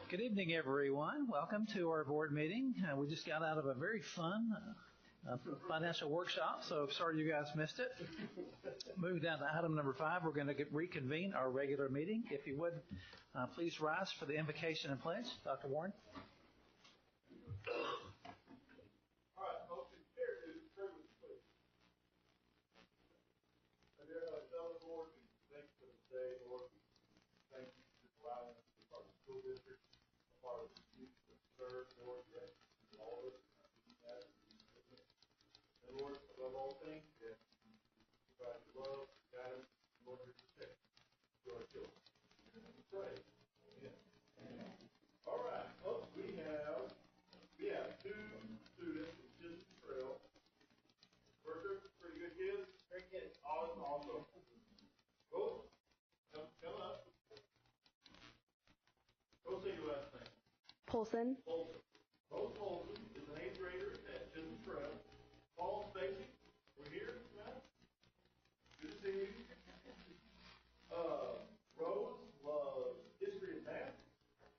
Good evening, everyone. Welcome to our board meeting. We just got out of a very fun financial workshop, so sorry you guys missed it. Moving down to item number 5, we're going to reconvene our regular meeting. If you would, please rise for the invocation and pledge. Dr. Warren. All right, folks, it's here to the privilege, please. Dear fellow Lord, we thank you for this day, Lord. Thank you for allowing us to be part of the school district, a part of the youth to serve, Lord. Yes, all of us, and Lord, above all things, yes, provide your love, guidance, and Lord, your protection to our children. And we pray. Amen. All right, folks, we have 2 students from Chisholm Trail. Workers, pretty good kids. Very good. Awesome, awesome. Go up. Go say your last name. Polson. Rose Polson is an 8th grader at Chisholm Trail. Paul Stacy, we're here tonight. Good to see you. Rose loves history and math.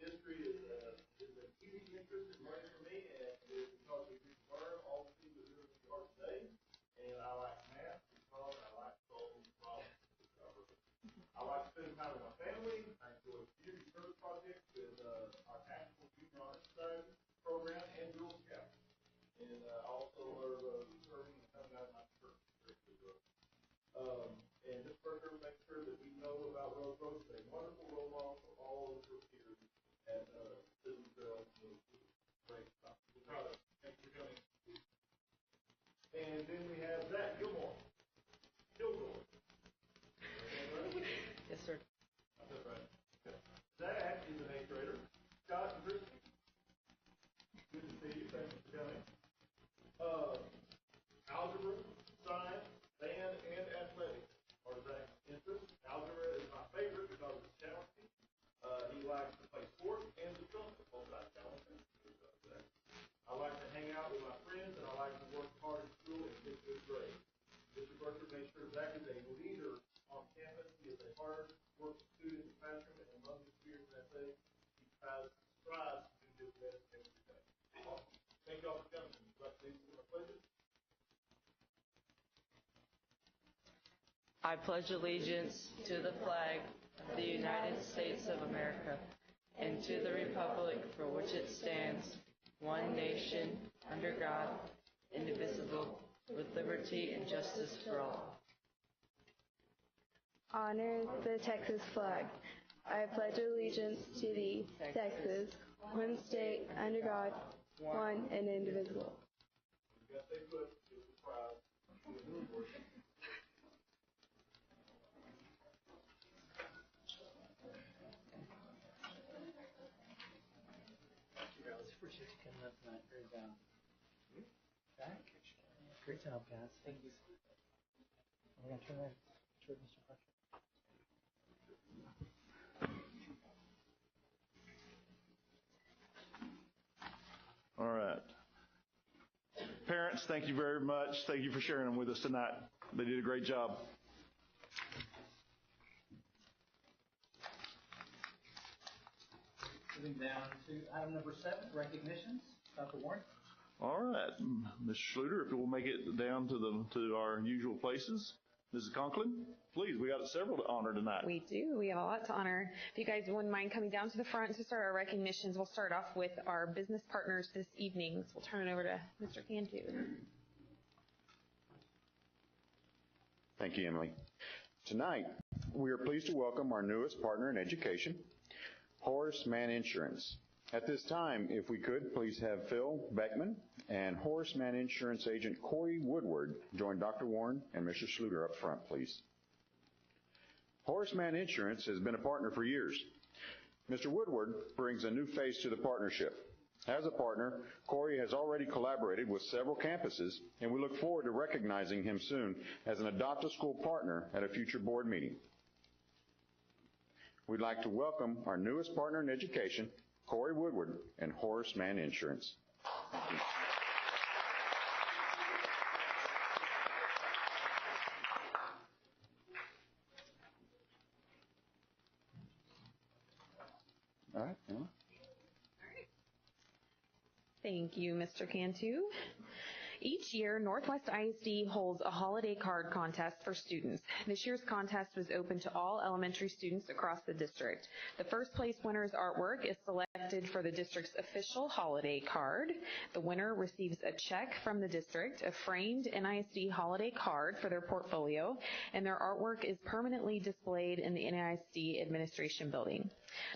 History is an easy interest in learning for me, and it's because we can learn all the things that we're doing in the art today. And I like math because I like solving problems. I like spending time with my family. I enjoy community service projects with our National Youth Honor Society program and Girl Scouts. And I also love serving and coming out of my church. And this program makes sure that we know about Rose. Rose is a wonderful role model for all of her peers at Chisholm Trail. Great stuff. We're proud of it. Thanks for coming. And then we have Zach Gilmore. Yes, sir. That's right. Okay. Zach is an 8th grader. Scott and Christy. Good to see you. Thank you for coming. Algebra, science, band, and athletics are Zach's interests. Algebra is my favorite because it's challenging. He likes to play sports and the trumpet. Both sides challenging. I like to hang out with my friends, and I like to work hard at school and get good grades. Mr. Berker makes sure Zach is a leader on campus. He is a hard-working student in the classroom, and among his peers and athletes, he strives to do his best every day. Awesome. Thank y'all for coming. Would you like to lead us in a pledge? I pledge allegiance to the flag of the United States of America and to the republic for which it stands, one nation, under God, indivisible, with liberty and justice for all. Honor the Texas flag. I pledge allegiance to thee, Texas, one state, under God, one and indivisible. You got to stay put. Give us a prize. Appreciate you coming up tonight. Very back. Great job, guys. Thank you. We're going to turn that to Mr. Parker. All right. Parents, thank you very much. Thank you for sharing them with us tonight. They did a great job. Moving down to item number 7, recognitions. Dr. Warren. All right. Mr. Schluter, if you'll make it down to our usual places. Mrs. Conklin, please. We got several to honor tonight. We do. We have a lot to honor. If you guys wouldn't mind coming down to the front to start our recognitions, we'll start off with our business partners this evening. So we'll turn it over to Mr. Cantu. Thank you, Emily. Tonight, we are pleased to welcome our newest partner in education, Horace Mann Insurance. At this time, if we could, please have Phil Beckman and Horace Mann Insurance agent Corey Woodward join Dr. Warren and Mr. Schluter up front, please. Horace Mann Insurance has been a partner for years. Mr. Woodward brings a new face to the partnership. As a partner, Corey has already collaborated with several campuses, and we look forward to recognizing him soon as an adopt-a-school partner at a future board meeting. We'd like to welcome our newest partner in education, Corey Woodward and Horace Mann Insurance. All right, Emma. Thank you, Mr. Cantu. Each year, Northwest ISD holds a holiday card contest for students. This year's contest was open to all elementary students across the district. The first place winner's artwork is selected for the district's official holiday card. The winner receives a check from the district, a framed NISD holiday card for their portfolio, and their artwork is permanently displayed in the NISD administration building.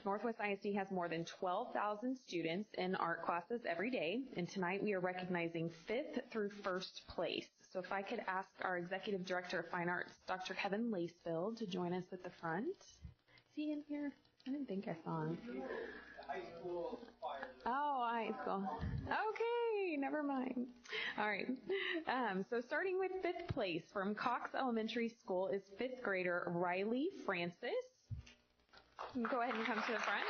Northwest ISD has more than 12,000 students in art classes every day, and tonight we are recognizing 5th through 1st place. So if I could ask our Executive Director of Fine Arts, Dr. Kevin Lacefield, to join us at the front. Is he in here? I didn't think I saw him. High school choir. Oh, high school. Okay, never mind. All right. So starting with 5th place from Cox Elementary School is 5th grader Riley Francis. You can go ahead and come to the front.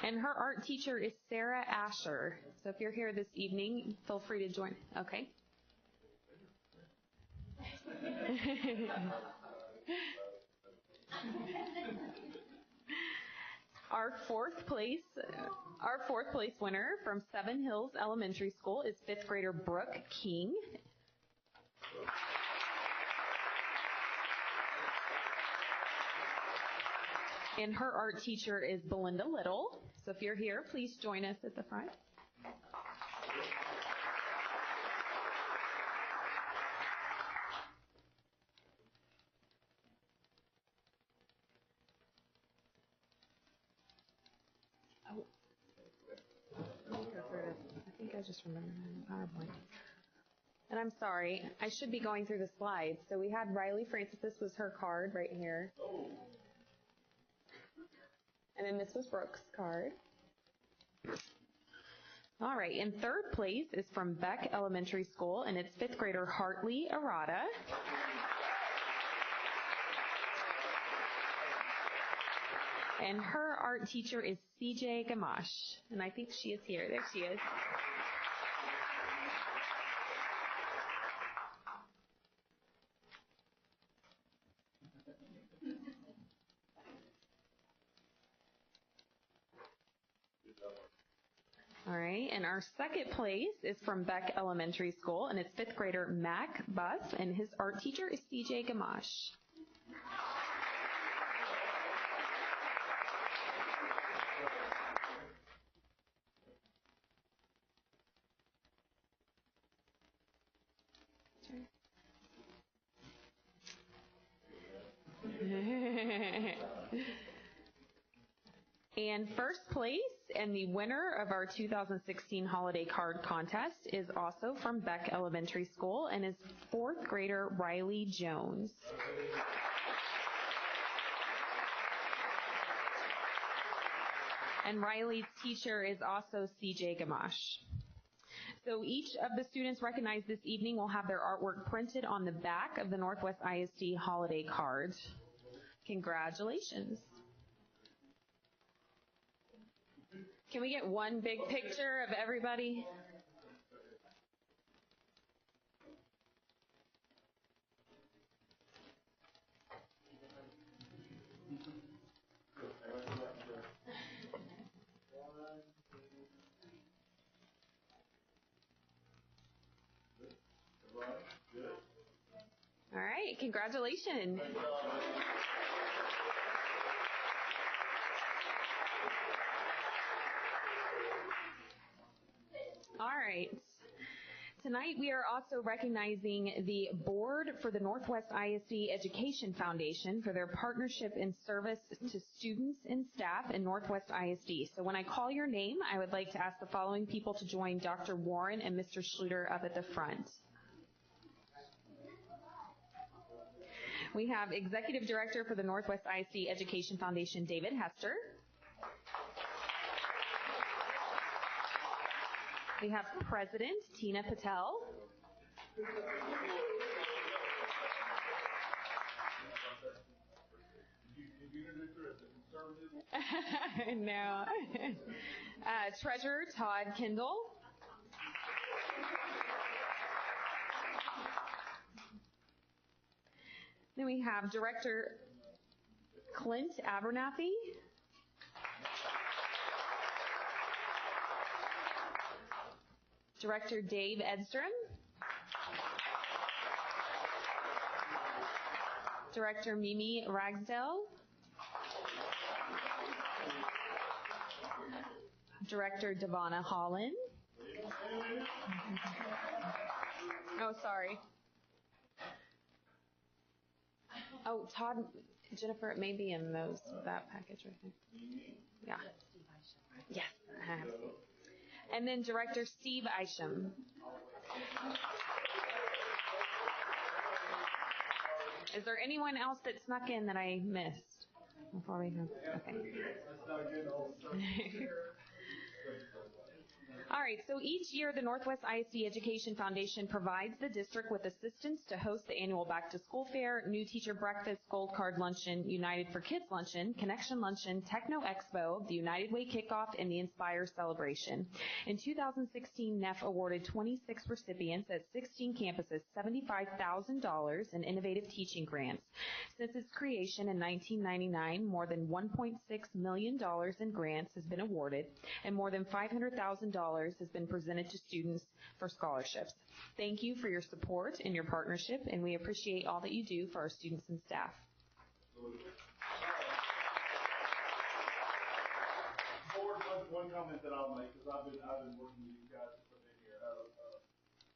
And her art teacher is Sarah Asher. So if you're here this evening, feel free to join. Okay. Our fourth place winner from Seven Hills Elementary School is 5th grader Brooke King. And her art teacher is Belinda Little. So if you're here, please join us at the front. Oh. I think I just remembered my PowerPoint. And I'm sorry, I should be going through the slides. So we had Riley Francis, this was her card right here. And then this was Brooke's card. All right, and 3rd place is from Beck Elementary School, and it's 5th grader Hartley Arata. And her art teacher is CJ Gamache, and I think she is here. There she is. All right, and our 2nd place is from Beck Elementary School, and it's 5th grader Mac Buss, and his art teacher is CJ Gamache. And 1st place and the winner of our 2016 holiday card contest is also from Beck Elementary School and is 4th grader Riley Jones. And Riley's teacher is also CJ Gamache. So each of the students recognized this evening will have their artwork printed on the back of the Northwest ISD holiday card. Congratulations. Can we get one big picture of everybody? All right, congratulations. All right. Tonight we are also recognizing the board for the Northwest ISD Education Foundation for their partnership and service to students and staff in Northwest ISD. So when I call your name, I would like to ask the following people to join Dr. Warren and Mr. Schluter up at the front. We have Executive Director for the Northwest ISD Education Foundation, David Hester. We have President Tina Patel. No. Treasurer Todd Kendall. Then we have Director Clint Abernathy. Director Dave Edstrom. Director Mimi Ragsdale. Director Devonna Holland. Oh, sorry. Oh, Todd, Jennifer, it may be in that package right there. Yeah. Yes, I have. And then Director Steve Isham. Is there anyone else that snuck in that I missed before we go? Okay. All right, so each year the Northwest ISD Education Foundation provides the district with assistance to host the annual Back to School Fair, New Teacher Breakfast, Gold Card Luncheon, United for Kids Luncheon, Connection Luncheon, Techno Expo, the United Way Kickoff, and the Inspire Celebration. In 2016, NEF awarded 26 recipients at 16 campuses $75,000 in innovative teaching grants. Since its creation in 1999, more than $1.6 million in grants has been awarded, and more than $500,000 has been presented to students for scholarships. Thank you for your support and your partnership, and we appreciate all that you do for our students and staff. Board, one comment that I'll make, because I've been working with you guys since I've been here.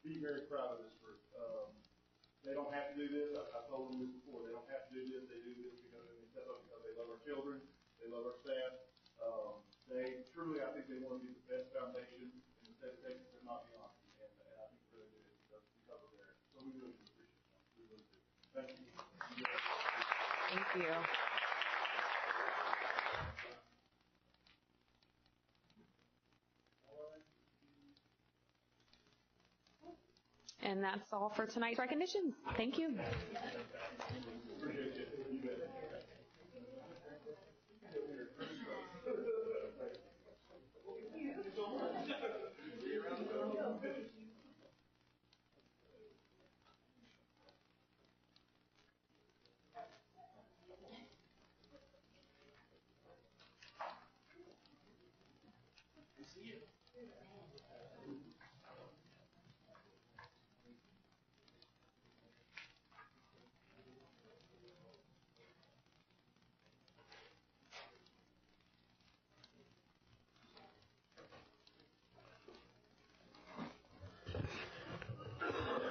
Be very proud of this group. They don't have to do this. I've told them this before. They don't have to do this. They do this because they love our children. They love our staff. They truly, I think they want to be the best foundation in the state of Texas, if not beyond. And I think really do because of their. So we really appreciate that. We really do. Thank you. Thank you. And that's all for tonight's recognitions. Thank you.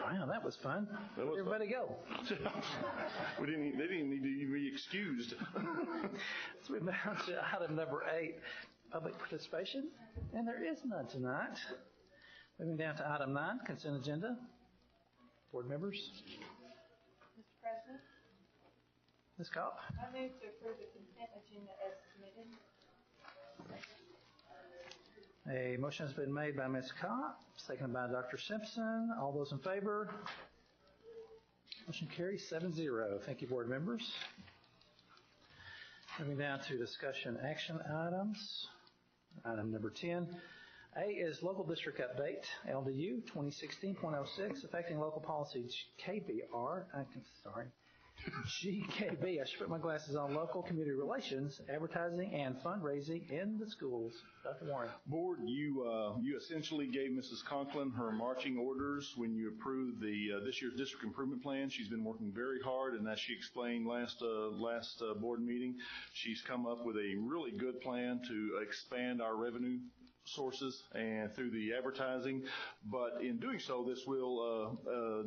Wow, that was fun. Where'd everybody go? They didn't need to be excused. So we're down to item number 8, public participation, and there is none tonight. Moving down to item 9, consent agenda. Board members. Mr. President, Ms. Kopp. I move to approve the consent agenda as submitted. A motion has been made by Ms. Kopp, seconded by Dr. Simpson. All those in favor? Motion carries 7-0. Thank you, board members. Moving down to discussion action items. Item number 10. A is local district update, LDU 2016.06, affecting local policy GKB. I should put my glasses on. Local community relations, advertising, and fundraising in the schools. Dr. Warren. Board, you essentially gave Mrs. Conklin her marching orders when you approved this year's district improvement plan. She's been working very hard, and as she explained last board meeting, she's come up with a really good plan to expand our revenue sources and through the advertising, but in doing so, this will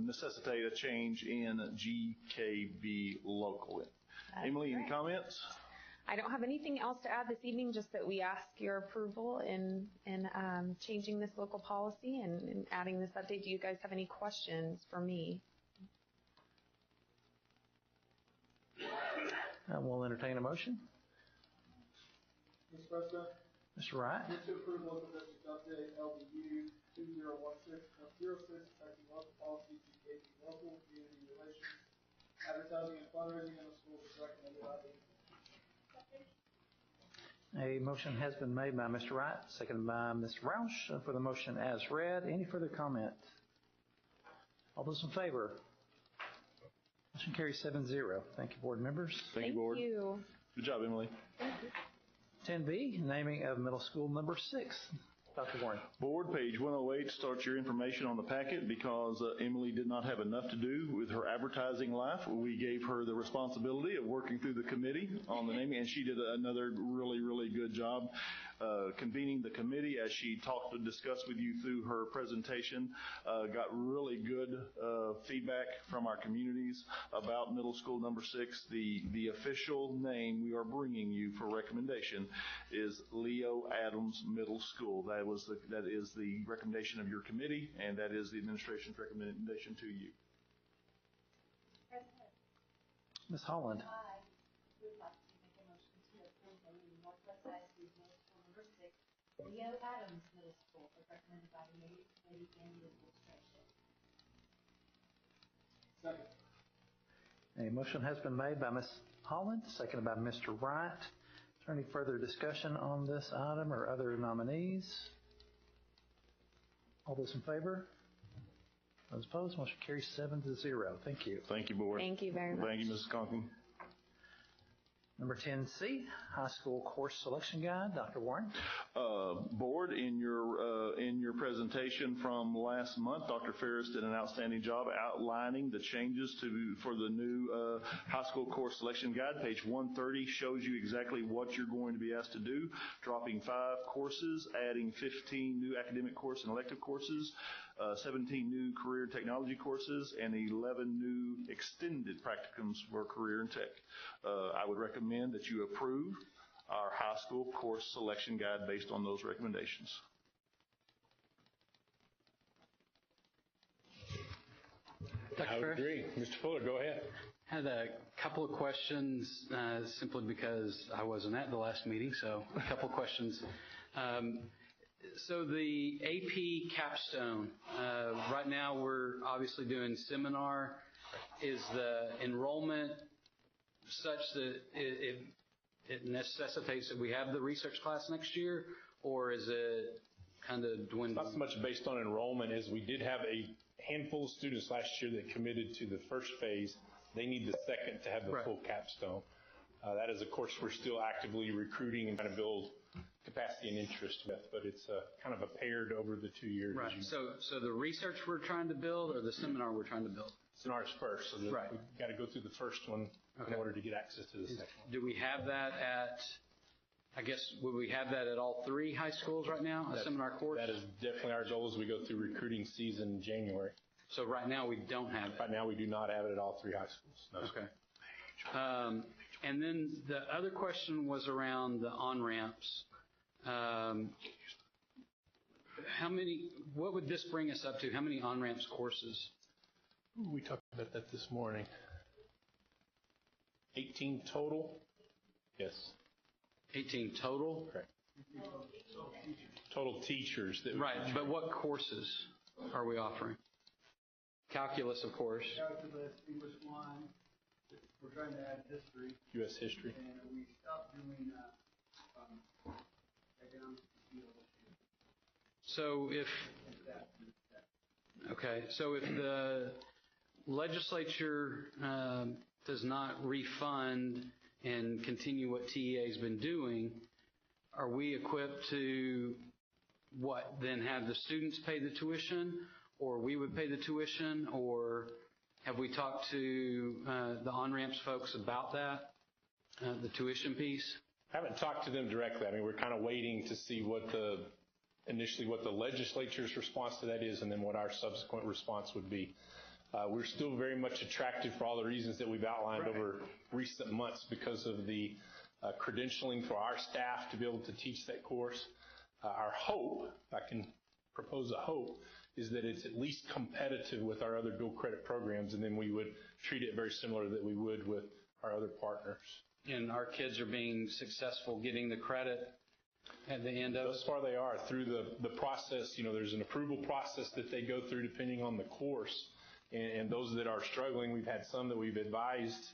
necessitate a change in GKB local. That's Emily, right. any comments? I don't have anything else to add this evening, just that we ask your approval in changing this local policy and adding this update. Do you guys have any questions for me? We'll entertain a motion. Mr. President, Mr. Wright. move to approve local district update LDU 2016.06, affecting local policy GKB local community relations, advertising and fundraising in the schools is recommended by the. A motion has been made by Mr. Wright, seconded by Ms. Roush for the motion as read. Any further comment? All those in favor? Motion carries 7-0. Thank you, board members. Thank you, board. Good job, Emily. 10B, naming of middle school number 6. Dr. Warren. Board, page 108 starts your information on the packet because Emily did not have enough to do with her advertising life. We gave her the responsibility of working through the committee on the naming, and she did another really, really good job convening the committee as she talked and discussed with you through her presentation. Got really good feedback from our communities about middle school number 6. The official name we are bringing you for recommendation is Leo Adams Middle School. That is the recommendation of your committee, and that is the administration's recommendation to you. President, Ms. Holland. I would like to make a motion to approve the Northwest ISD Middle School number 6, Leo Adams Middle School, as recommended by the committee and the administration. Second. A motion has been made by Ms. Holland, seconded by Mr. Wright. Is there any further discussion on this item or other nominees? All those in favor? Those opposed? Motion carries 7-0. Thank you. Thank you, Board. Thank you very much. Thank you, Mrs. Conklin. Number 10C, High School Course Selection Guide. Dr. Warren. Board, in your presentation from last month, Dr. Ferris did an outstanding job outlining the changes for the new high school course selection guide. Page 130 shows you exactly what you're going to be asked to do, dropping 5 courses, adding 15 new academic course and elective courses, 17 new career technology courses, and 11 new extended practicums for career and tech. I would recommend that you approve our high school course selection guide based on those recommendations. I would agree. Mr. Fuller, go ahead. I had a couple of questions simply because I wasn't at the last meeting, so a couple of questions. So the AP capstone, right now we're obviously doing seminar. Is the enrollment such that it necessitates that we have the research class next year, or is it kind of dwindling? Not so much based on enrollment as we did have a handful of students last year that committed to the first phase. They need the second to have the full capstone. That is a course we're still actively recruiting and trying to build capacity and interest with, but it's kind of a paired over the 2 years. Right. So the research we're trying to build, or the seminar we're trying to build? Seminar's first, so we've got to go through the first one in order to get access to the second one. Do we have that at, I guess, would we have that at all 3 high schools right now, a seminar course? That is definitely our goal as we go through recruiting season in January. So right now we don't have it? Right now we do not have it at all 3 high schools. No. Okay. And then the other question was around the on-ramps. What would this bring us up to? How many on-ramps courses? We talked about that this morning. 18 total? Yes. 18 total? Correct. Total teachers. Right, but what courses are we offering? Calculus, of course. Calculus, English 1. We're trying to add history. U.S. history. And we stopped doing economics and geology. So if the legislature does not refund and continue what TEA has been doing, are we equipped to then have the students pay the tuition, or we would pay the tuition, or have we talked to the on-ramps folks about that, the tuition piece? I haven't talked to them directly. I mean, we're kind of waiting to see initially what the legislature's response to that is, and then what our subsequent response would be. We're still very much attractive for all the reasons that we've outlined over recent months because of the credentialing for our staff to be able to teach that course. Our hope, if I can propose a hope, is that it's at least competitive with our other dual credit programs, and then we would treat it very similar that we would with our other partners. And our kids are being successful getting the credit at the end of it? Thus far they are. Through the process, there's an approval process that they go through depending on the course. And those that are struggling, we've had some that we've advised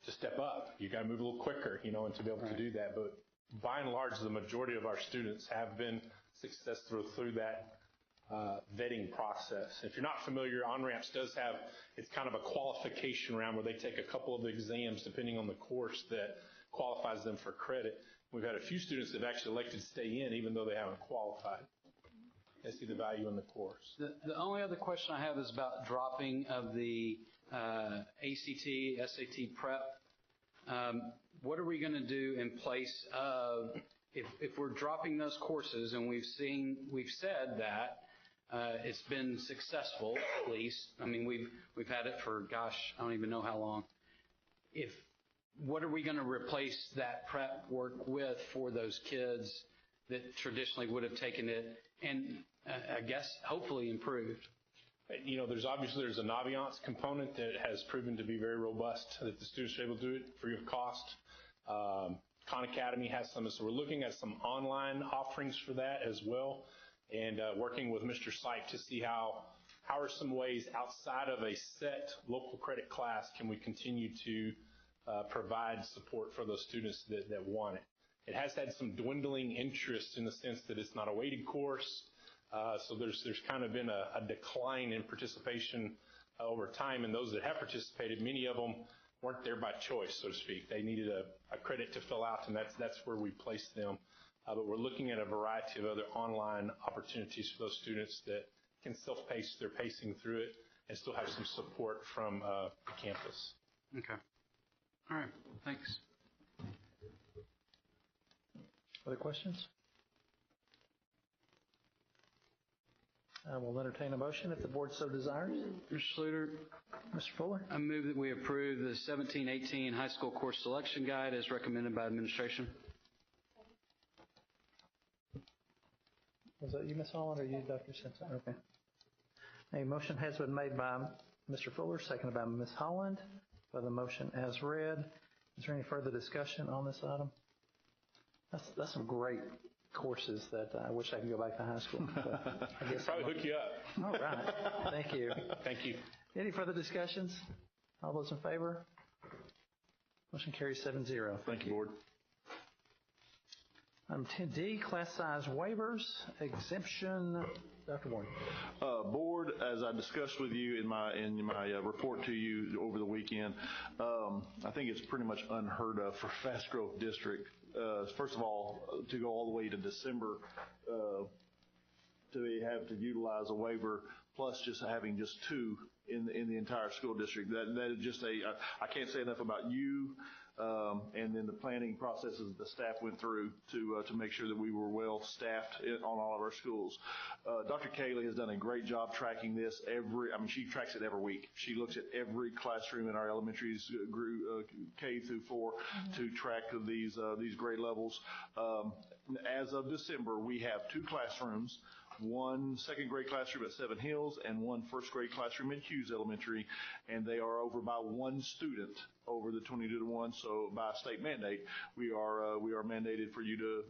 to step up. You got to move a little quicker, and to be able to do that. But by and large, the majority of our students have been successful through that vetting process. If you're not familiar, on-ramps it's kind of a qualification round where they take a couple of exams depending on the course that qualifies them for credit. We've had a few students that have actually elected to stay in even though they haven't qualified. they see the value in the course. The only other question I have is about dropping of the ACT, SAT prep. What are we going to do in place of, if we're dropping those courses, and we've said that it's been successful, at least. I mean, we've had it for, gosh, I don't even know how long. What are we going to replace that prep work with for those kids that traditionally would have taken it and, I guess, hopefully improved? You know, there's a Naviance component that has proven to be very robust, that the students are able to do it free of cost. Khan Academy has some, so we're looking at some online offerings for that as well, and working with Mr. Sipe to see how are some ways outside of a set local credit class can we continue to provide support for those students that want it. It has had some dwindling interest in the sense that it's not a weighted course, so there's kind of been a decline in participation over time, and those that have participated, many of them weren't there by choice, so to speak. They needed a credit to fill out, and that's where we placed them. But we're looking at a variety of other online opportunities for those students that can self-pace, they're pacing through it, and still have some support from the campus. Okay. All right. Thanks. Other questions? I will entertain a motion if the board so desires. Mr. Schluter. Mr. Fuller. I move that we approve the 17-18 high school course selection guide as recommended by administration. Was that you, Ms. Holland, or you, Dr. Simpson? Okay. A motion has been made by Mr. Fuller, seconded by Ms. Holland. For the motion as read, is there any further discussion on this item? That's some great courses that I wish I could go back to high school. I guess probably hook you up. All right. Thank you. Thank you. Any further discussions? All those in favor? Motion carries 7-0. Thank you, Board. Item 10D, class size waivers, exemption. Dr. Warren. Board, as I discussed with you in my report to you over the weekend, I think it's pretty much unheard of for fast growth district. First of all, to go all the way to December to have to utilize a waiver, plus just having just two in the entire school district. That is just I can't say enough about you. And then the planning processes the staff went through to make sure that we were well staffed on all of our schools. Dr. Kaylee has done a great job tracking this she tracks it every week. She looks at every classroom in our elementaries, K through 4, to track these grade levels. As of December, we have 2 classrooms, one second grade classroom at Seven Hills and one first grade classroom at Hughes Elementary, and they are over by one student over the 22-to-1. So by state mandate, we are mandated for you to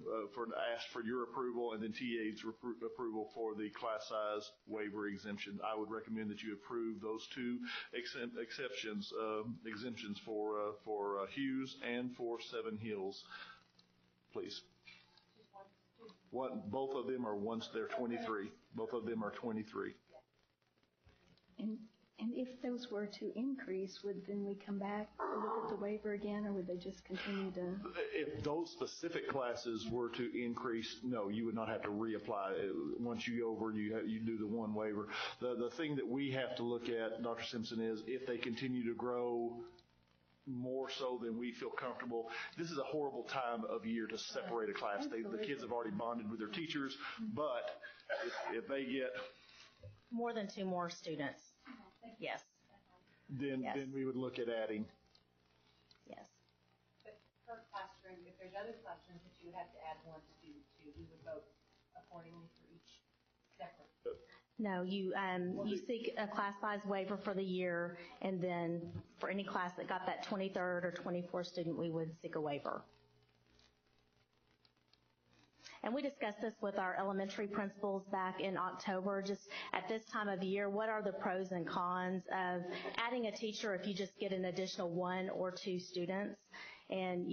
ask for your approval and then TA's approval for the class size waiver exemption. I would recommend that you approve those 2 exemptions for Hughes and for Seven Hills, please. Both of them are once they're 23. Both of them are 23. And if those were to increase, would then we come back and look at the waiver again, or would they just continue to? If those specific classes were to increase, no, you would not have to reapply. Once you go over, you do the one waiver. The thing that we have to look at, Dr. Simpson, is if they continue to grow more so than we feel comfortable. This is a horrible time of year to separate a class. The kids have already bonded with their teachers, but if they get more than 2 more students, yes. Then we would look at adding. Yes. But per classroom, if there's other classrooms that you would have to add 1 student to, we would vote accordingly for each separate. No, you seek a class size waiver for the year, and then for any class that got that 23rd or 24th student, we would seek a waiver. And we discussed this with our elementary principals back in October. Just at this time of year, what are the pros and cons of adding a teacher if you just get an additional 1 or 2 students? And,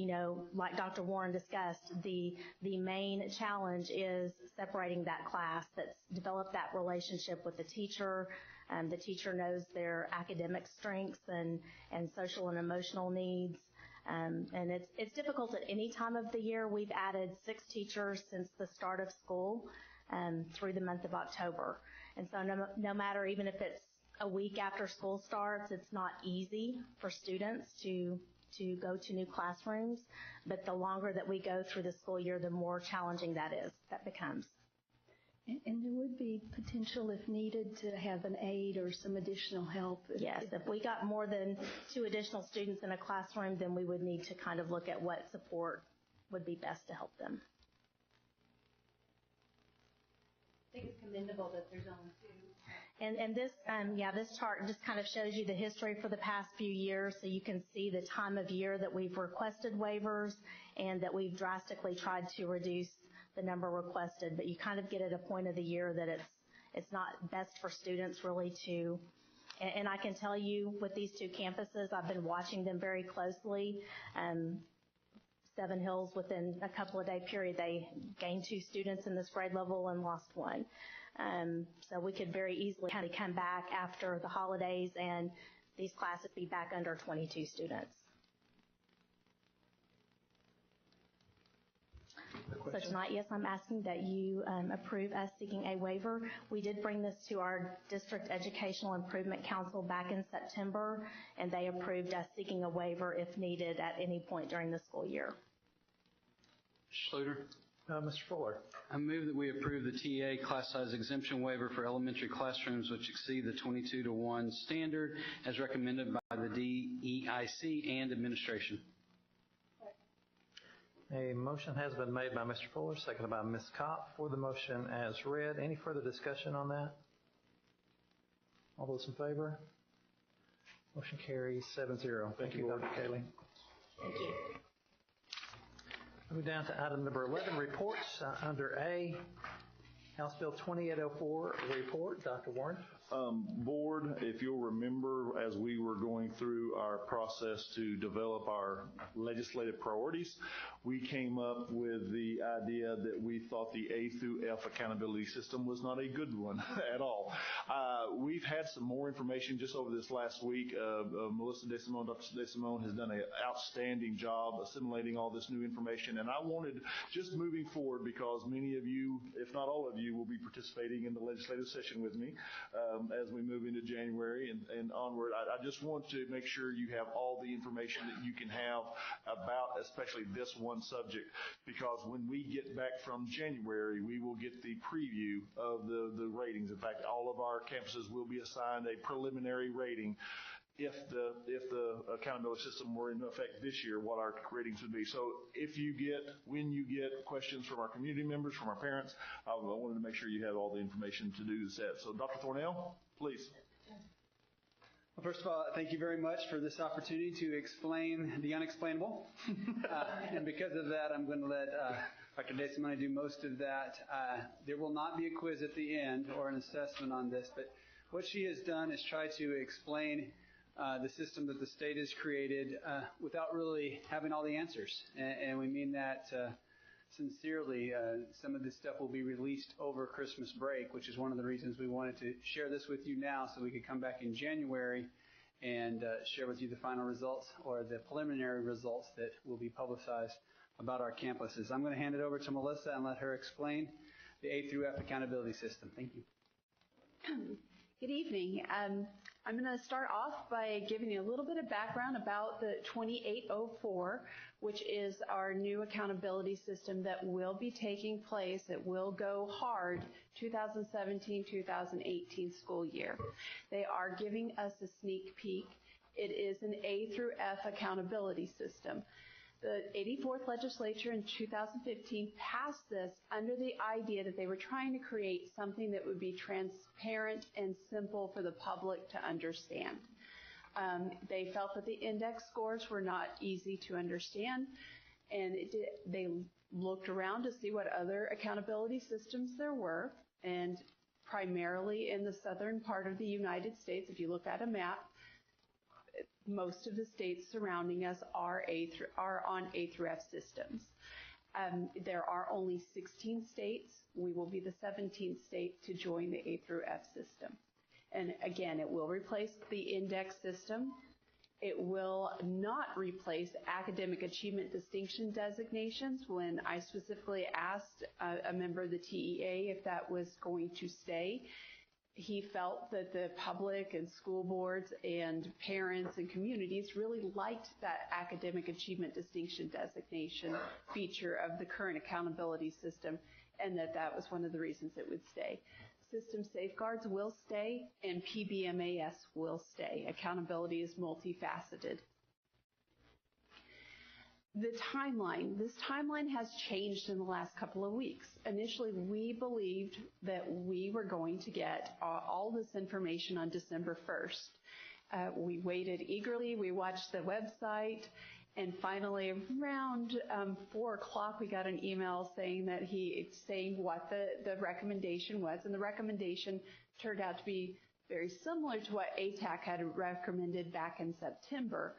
like Dr. Warren discussed, the main challenge is separating that class that's developed that relationship with the teacher. The teacher knows their academic strengths and social and emotional needs. And it's difficult at any time of the year. We've added 6 teachers since the start of school. through the month of October. And so no matter, even if it's a week after school starts, it's not easy for students to go to new classrooms, but the longer that we go through the school year, the more challenging that becomes. And there would be potential, if needed, to have an aide or some additional help. Yes, if we got more than 2 additional students in a classroom, then we would need to kind of look at what support would be best to help them. I think it's commendable that there's only 2. And this, this chart just kind of shows you the history for the past few years, so you can see the time of year that we've requested waivers and that we've drastically tried to reduce the number requested. But you kind of get at a point of the year that it's not best for students really to. And I can tell you, with these 2 campuses, I've been watching them very closely. Seven Hills, within a couple of day period, they gained 2 students in this grade level and lost 1. So we could very easily kind of come back after the holidays and these classes be back under 22 students. So tonight, yes, I'm asking that you approve us seeking a waiver. We did bring this to our District Educational Improvement Council back in September, and they approved us seeking a waiver if needed at any point during the school year. Schluter? Mr. Fuller. I move that we approve the TA class size exemption waiver for elementary classrooms which exceed the 22-to-1 standard as recommended by the DEIC and administration. A motion has been made by Mr. Fuller, seconded by Ms. Kopp for the motion as read. Any further discussion on that? All those in favor? Motion carries 7-0. Thank you, Dr. Cayley. Thank you. Moving down to item number 11, reports. Under A, House Bill 2804 report. Dr. Warren. Board, if you'll remember, as we were going through our process to develop our legislative priorities, we came up with the idea that we thought the A through F accountability system was not a good one at all. We've had some more information just over this last week. Melissa DeSimone, Dr. DeSimone has done an outstanding job assimilating all this new information, and I wanted, just moving forward, because many of you, if not all of you, will be participating in the legislative session with me as we move into January and onward. I just want to make sure you have all the information that you can have about especially this one subject, because when we get back from January, we will get the preview of the ratings. In fact, all of our campuses will be assigned a preliminary rating if the accountability system were in effect this year, what our ratings would be. So when you get questions from our community members, from our parents, I wanted to make sure you had all the information to do that. So Dr. Thornell, please. Well, first of all, thank you very much for this opportunity to explain the unexplainable. And because of that, I'm going to let Dr. DeSimone do most of that. There will not be a quiz at the end or an assessment on this, but what she has done is try to explain the system that the state has created without really having all the answers. And we mean that sincerely. Some of this stuff will be released over Christmas break, which is one of the reasons we wanted to share this with you now so we could come back in January and share with you the final results or the preliminary results that will be publicized about our campuses. I'm going to hand it over to Melissa and let her explain the A through F accountability system. Thank you. Good evening. I'm going to start off by giving you a little bit of background about the 2804, which is our new accountability system that will be taking place. It will go hard 2017-2018 school year. They are giving us a sneak peek. It is an A through F accountability system. The 84th legislature in 2015 passed this under the idea that they were trying to create something that would be transparent and simple for the public to understand. They felt that the index scores were not easy to understand, and they looked around to see what other accountability systems there were, and primarily in the southern part of the United States, if you look at a map, most of the states surrounding us are on A through F systems. There are only 16 states. We will be the 17th state to join the A through F system. And again, it will replace the index system. It will not replace academic achievement distinction designations. When I specifically asked a member of the TEA if that was going to stay, he felt that the public and school boards and parents and communities really liked that academic achievement distinction designation feature of the current accountability system, and that was one of the reasons it would stay. System safeguards will stay, and PBMAS will stay. Accountability is multifaceted. The timeline. This timeline has changed in the last couple of weeks. Initially, we believed that we were going to get all this information on December 1st. We waited eagerly. We watched the website. And finally, around 4 o'clock, we got an email saying what the recommendation was. And the recommendation turned out to be very similar to what ATAC had recommended back in September,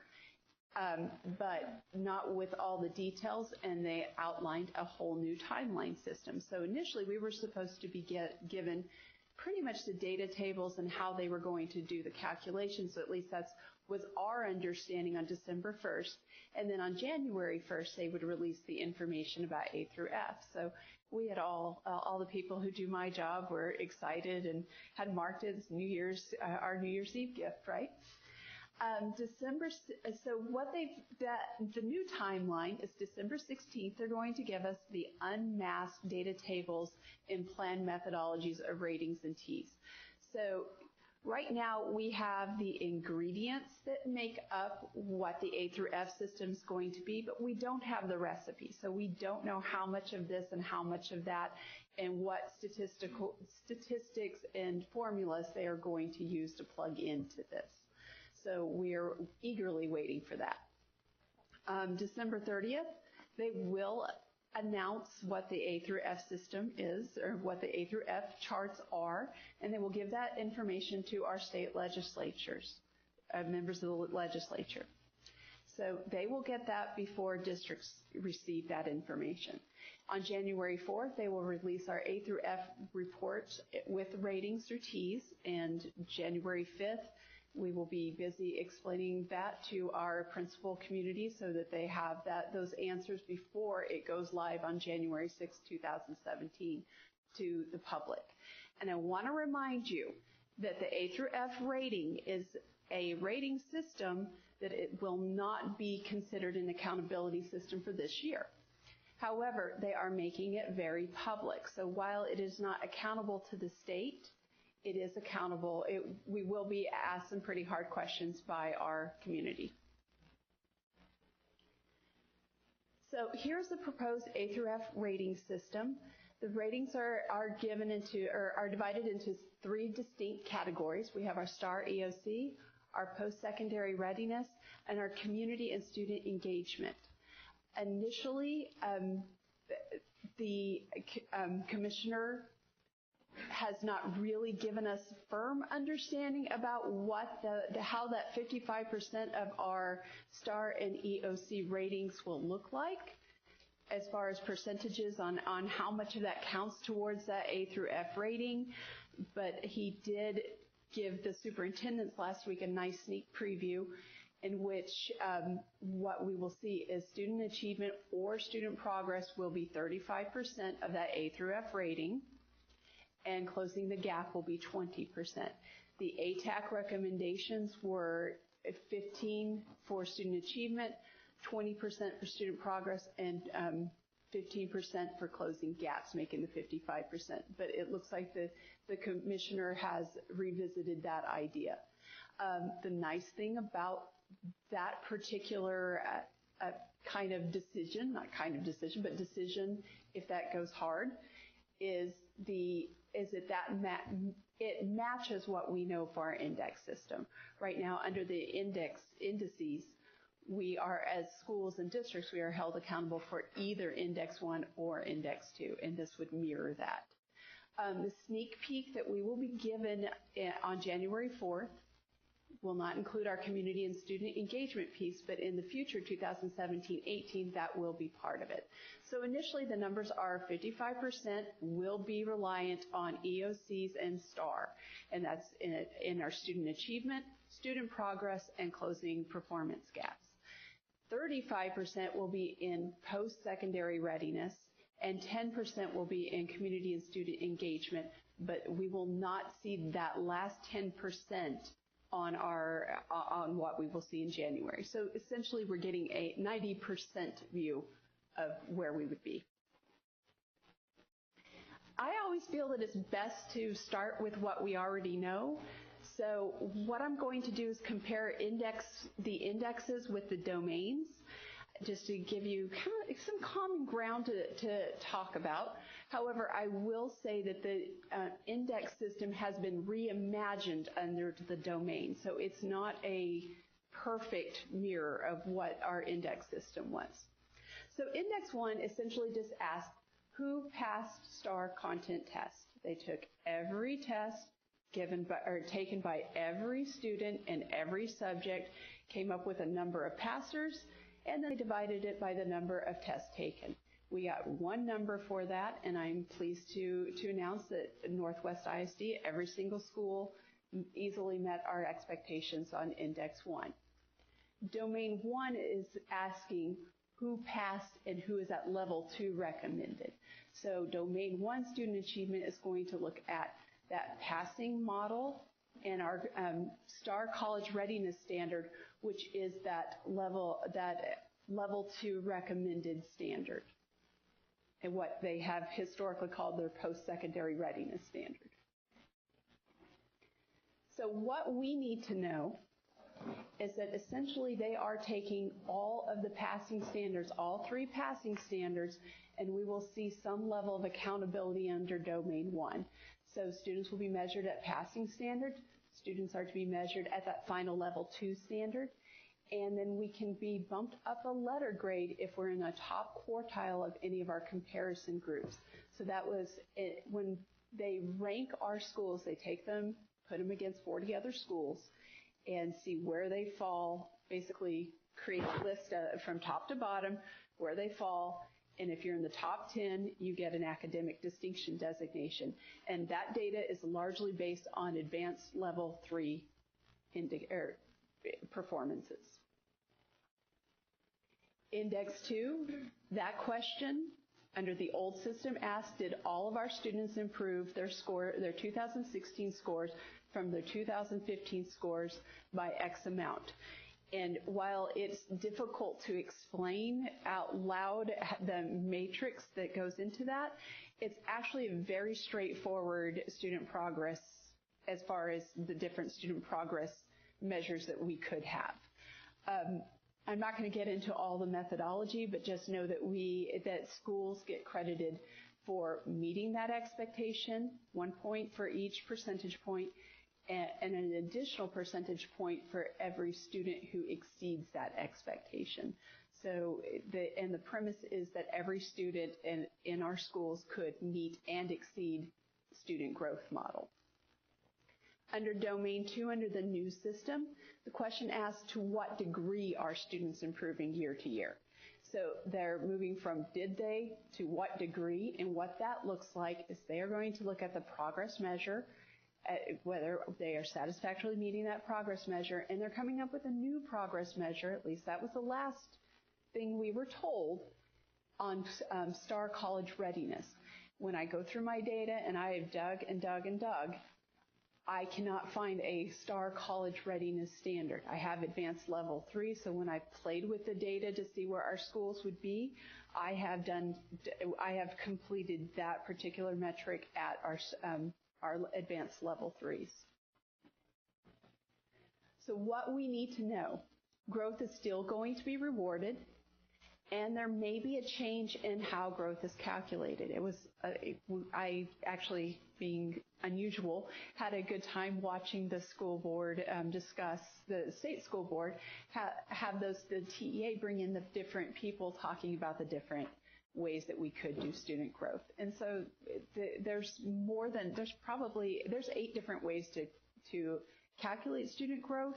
but not with all the details. And they outlined a whole new timeline system. So initially, we were supposed to be given pretty much the data tables and how they were going to do the calculations. So at least that was our understanding on December 1st. And then on January 1st, they would release the information about A through F. So we had all the people who do my job were excited and had marked it as our New Year's Eve gift, right? The new timeline is December 16th. They're going to give us the unmasked data tables and plan methodologies of ratings and T's. So right now we have the ingredients that make up what the A through F system is going to be, but we don't have the recipe. So we don't know how much of this and how much of that and what statistics and formulas they are going to use to plug into this. So we're eagerly waiting for that. December 30th, they will announce what the A through F system is, or what the A through F charts are, and they will give that information to our state legislatures, members of the legislature. So they will get that before districts receive that information. On January 4th, they will release our A through F reports with ratings through T's, and January 5th, we will be busy explaining that to our principal community so that they have those answers before it goes live on January 6, 2017 to the public. And I want to remind you that the A through F rating is a rating system that it will not be considered an accountability system for this year. However, they are making it very public. So while it is not accountable to the state, it is accountable. We will be asked some pretty hard questions by our community. So here's the proposed A through F rating system. The ratings are divided into 3 distinct categories. We have our STAR EOC, our post-secondary readiness, and our community and student engagement. Initially, the commissioner has not really given us firm understanding about how that 55% of our STAR and EOC ratings will look like as far as percentages on how much of that counts towards that A through F rating. But he did give the superintendents last week a nice sneak preview in which what we will see is student achievement or student progress will be 35% of that A through F rating, and closing the gap will be 20%. The ATAC recommendations were 15% for student achievement, 20% for student progress, and 15% for closing gaps, making the 55%. But it looks like the commissioner has revisited that idea. The nice thing about that particular kind of decision, not kind of decision, but decision if that goes hard, is it matches what we know for our index system. Right now, under the indices, we are, as schools and districts, we are held accountable for either Index 1 or Index 2, and this would mirror that. The sneak peek that we will be given on January 4th will not include our community and student engagement piece, but in the future, 2017-18, that will be part of it. So initially, the numbers are 55% will be reliant on EOCs and STAR, and that's in our student achievement, student progress, and closing performance gaps. 35% will be in post-secondary readiness, and 10% will be in community and student engagement, but we will not see that last 10% on what we will see in January. So essentially, we're getting a 90% view of where we would be. I always feel that it's best to start with what we already know. So what I'm going to do is compare the indexes with the domains, just to give you kind of some common ground to talk about. However, I will say that the index system has been reimagined under the domain, so it's not a perfect mirror of what our index system was. So index 1 essentially just asked who passed STAR content test. They took every test taken by every student in every subject, came up with a number of passers, and then they divided it by the number of tests taken. We got one number for that, and I'm pleased to announce that Northwest ISD, every single school, easily met our expectations on Index 1. Domain 1 is asking who passed and who is at level 2 recommended. So Domain 1 student achievement is going to look at that passing model and our STAR College Readiness Standard, which is that level 2 recommended standard, and what they have historically called their post-secondary readiness standard. So what we need to know is that essentially they are taking all of the passing standards, all 3 passing standards, and we will see some level of accountability under Domain 1. So students will be measured at passing standard. Students are to be measured at that final level 2 standard. And then we can be bumped up a letter grade if we're in the top quartile of any of our comparison groups. So that was it. When they rank our schools, they take them, put them against 40 other schools, and see where they fall, basically create a list from top to bottom, where they fall. And if you're in the top 10, you get an academic distinction designation. And that data is largely based on advanced level 3 performances. Index 2, that question under the old system asked, did all of our students improve their 2016 scores from their 2015 scores by X amount? And while it's difficult to explain out loud the matrix that goes into that, it's actually a very straightforward student progress as far as the different student progress measures that we could have. I'm not going to get into all the methodology, but just know that schools get credited for meeting that expectation, 1 point for each percentage point, and an additional percentage point for every student who exceeds that expectation. So the premise is that every student in our schools could meet and exceed student growth model. Under Domain 2, under the new system, the question asks to what degree are students improving year to year. So they're moving from did they to what degree, and what that looks like is they are going to look at the progress measure, whether they are satisfactorily meeting that progress measure, and they're coming up with a new progress measure, at least that was the last thing we were told, on STAR College Readiness. When I go through my data and I have dug and dug and dug, I cannot find a STAR College Readiness standard. I have advanced level 3, so when I played with the data to see where our schools would be, I have completed that particular metric at our advanced level 3s. So what we need to know, growth is still going to be rewarded, and there may be a change in how growth is calculated. I actually, being unusual, had a good time watching the school board discuss, the state school board, have the TEA bring in the different people talking about the different ways that we could do student growth. And so there's 8 different ways to calculate student growth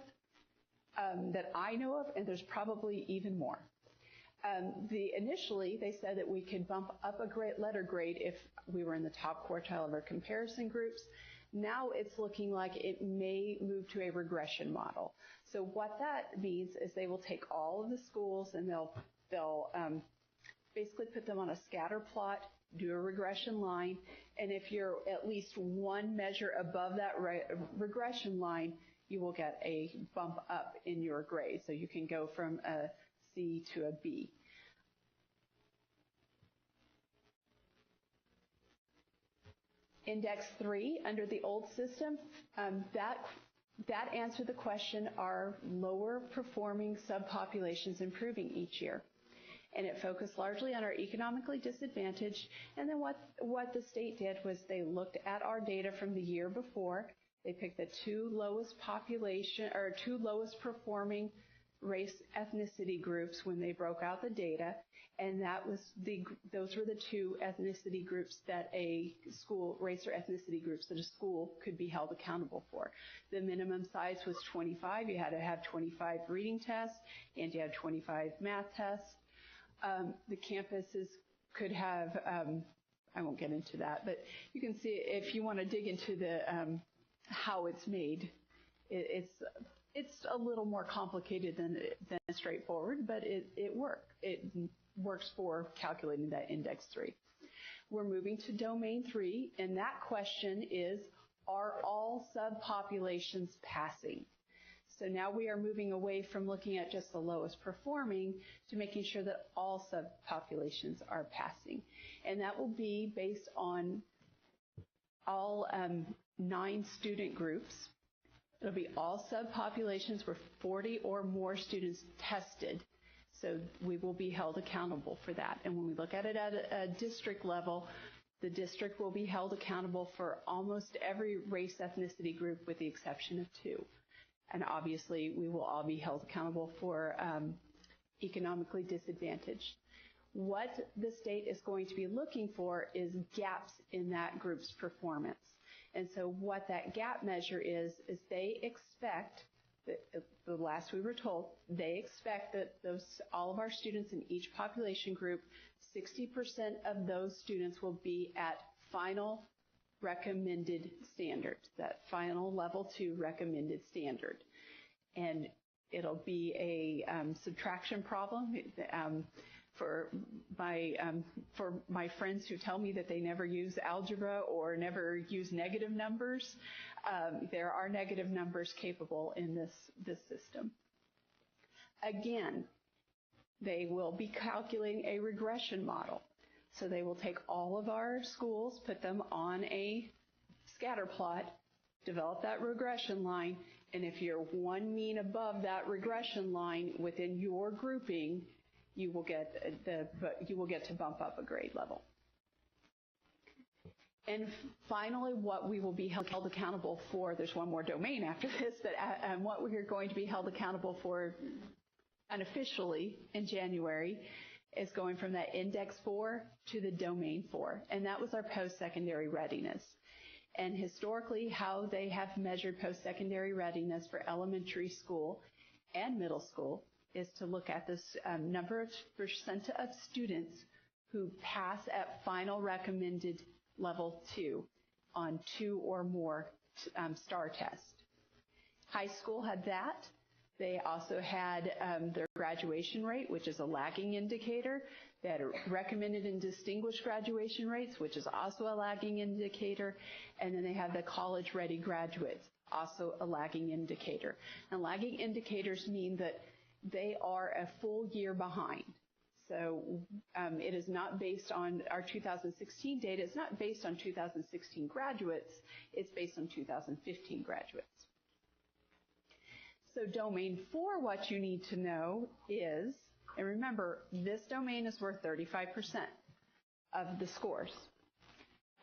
that I know of, and there's probably even more. Initially, they said that we could bump up a letter grade if we were in the top quartile of our comparison groups. Now it's looking like it may move to a regression model. So what that means is they will take all of the schools and they'll basically put them on a scatter plot, do a regression line, and if you're at least one measure above that regression line, you will get a bump up in your grade. So you can go from a C to a B. Index 3 under the old system, that answered the question, are lower performing subpopulations improving each year? And it focused largely on our economically disadvantaged. And then what the state did was they looked at our data from the year before. They picked the two lowest performing race ethnicity groups when they broke out the data, and those were the two ethnicity groups that race or ethnicity groups that a school could be held accountable for. The minimum size was 25. You had to have 25 reading tests, and you had 25 math tests. The campuses could have, I won't get into that, but you can see if you want to dig into the how it's made, it's a little more complicated than straightforward, but it works for calculating that index 3. We're moving to domain 3, and that question is, are all subpopulations passing? So now we are moving away from looking at just the lowest performing to making sure that all subpopulations are passing. And that will be based on all 9 student groups. It'll be all subpopulations where 40 or more students tested. So we will be held accountable for that. And when we look at it at a district level, the district will be held accountable for almost every race ethnicity group with the exception of 2. And obviously, we will all be held accountable for economically disadvantaged. What the state is going to be looking for is gaps in that group's performance. And so what that gap measure is they expect, the last we were told, they expect that all of our students in each population group, 60% of those students will be at final recommended standard, that final level 2 recommended standard. And it'll be a subtraction problem. For my friends who tell me that they never use algebra or never use negative numbers, there are negative numbers capable in this system. Again, they will be calculating a regression model. So they will take all of our schools, put them on a scatter plot, develop that regression line, and if you're one mean above that regression line within your grouping, you will get to bump up a grade level. And finally, what we will be held accountable for, there's one more domain after this, but what we're going to be held accountable for unofficially in January is going from that index 4 to the domain 4. And that was our post-secondary readiness. And historically, how they have measured post-secondary readiness for elementary school and middle school is to look at this number of percent of students who pass at final recommended level 2 on 2 or more STAR tests. High school had that. They also had their graduation rate, which is a lagging indicator. They had recommended and distinguished graduation rates, which is also a lagging indicator. And then they have the college-ready graduates, also a lagging indicator. And lagging indicators mean that they are a full year behind. So it is not based on our 2016 data. It's not based on 2016 graduates. It's based on 2015 graduates. So domain 4, what you need to know is, and remember, this domain is worth 35% of the scores.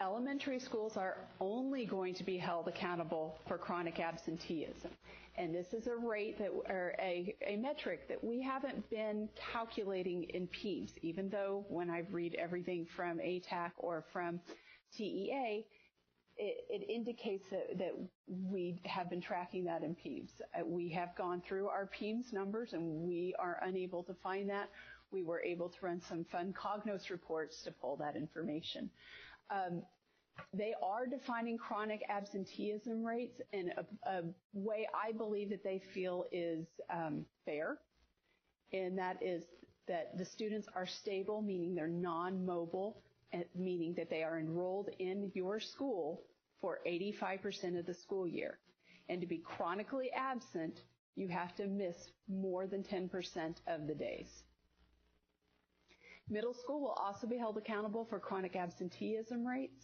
Elementary schools are only going to be held accountable for chronic absenteeism. And this is a rate or a metric that we haven't been calculating in PEEMS, even though when I read everything from ATAC or from TEA, it indicates that we have been tracking that in PEEMS. We have gone through our PEEMS numbers and we are unable to find that. We were able to run some fun Cognos reports to pull that information. They are defining chronic absenteeism rates in a way I believe that they feel is fair, and that is that the students are stable, meaning they're non-mobile, meaning that they are enrolled in your school for 85% of the school year. And to be chronically absent, you have to miss more than 10% of the days. Middle school will also be held accountable for chronic absenteeism rates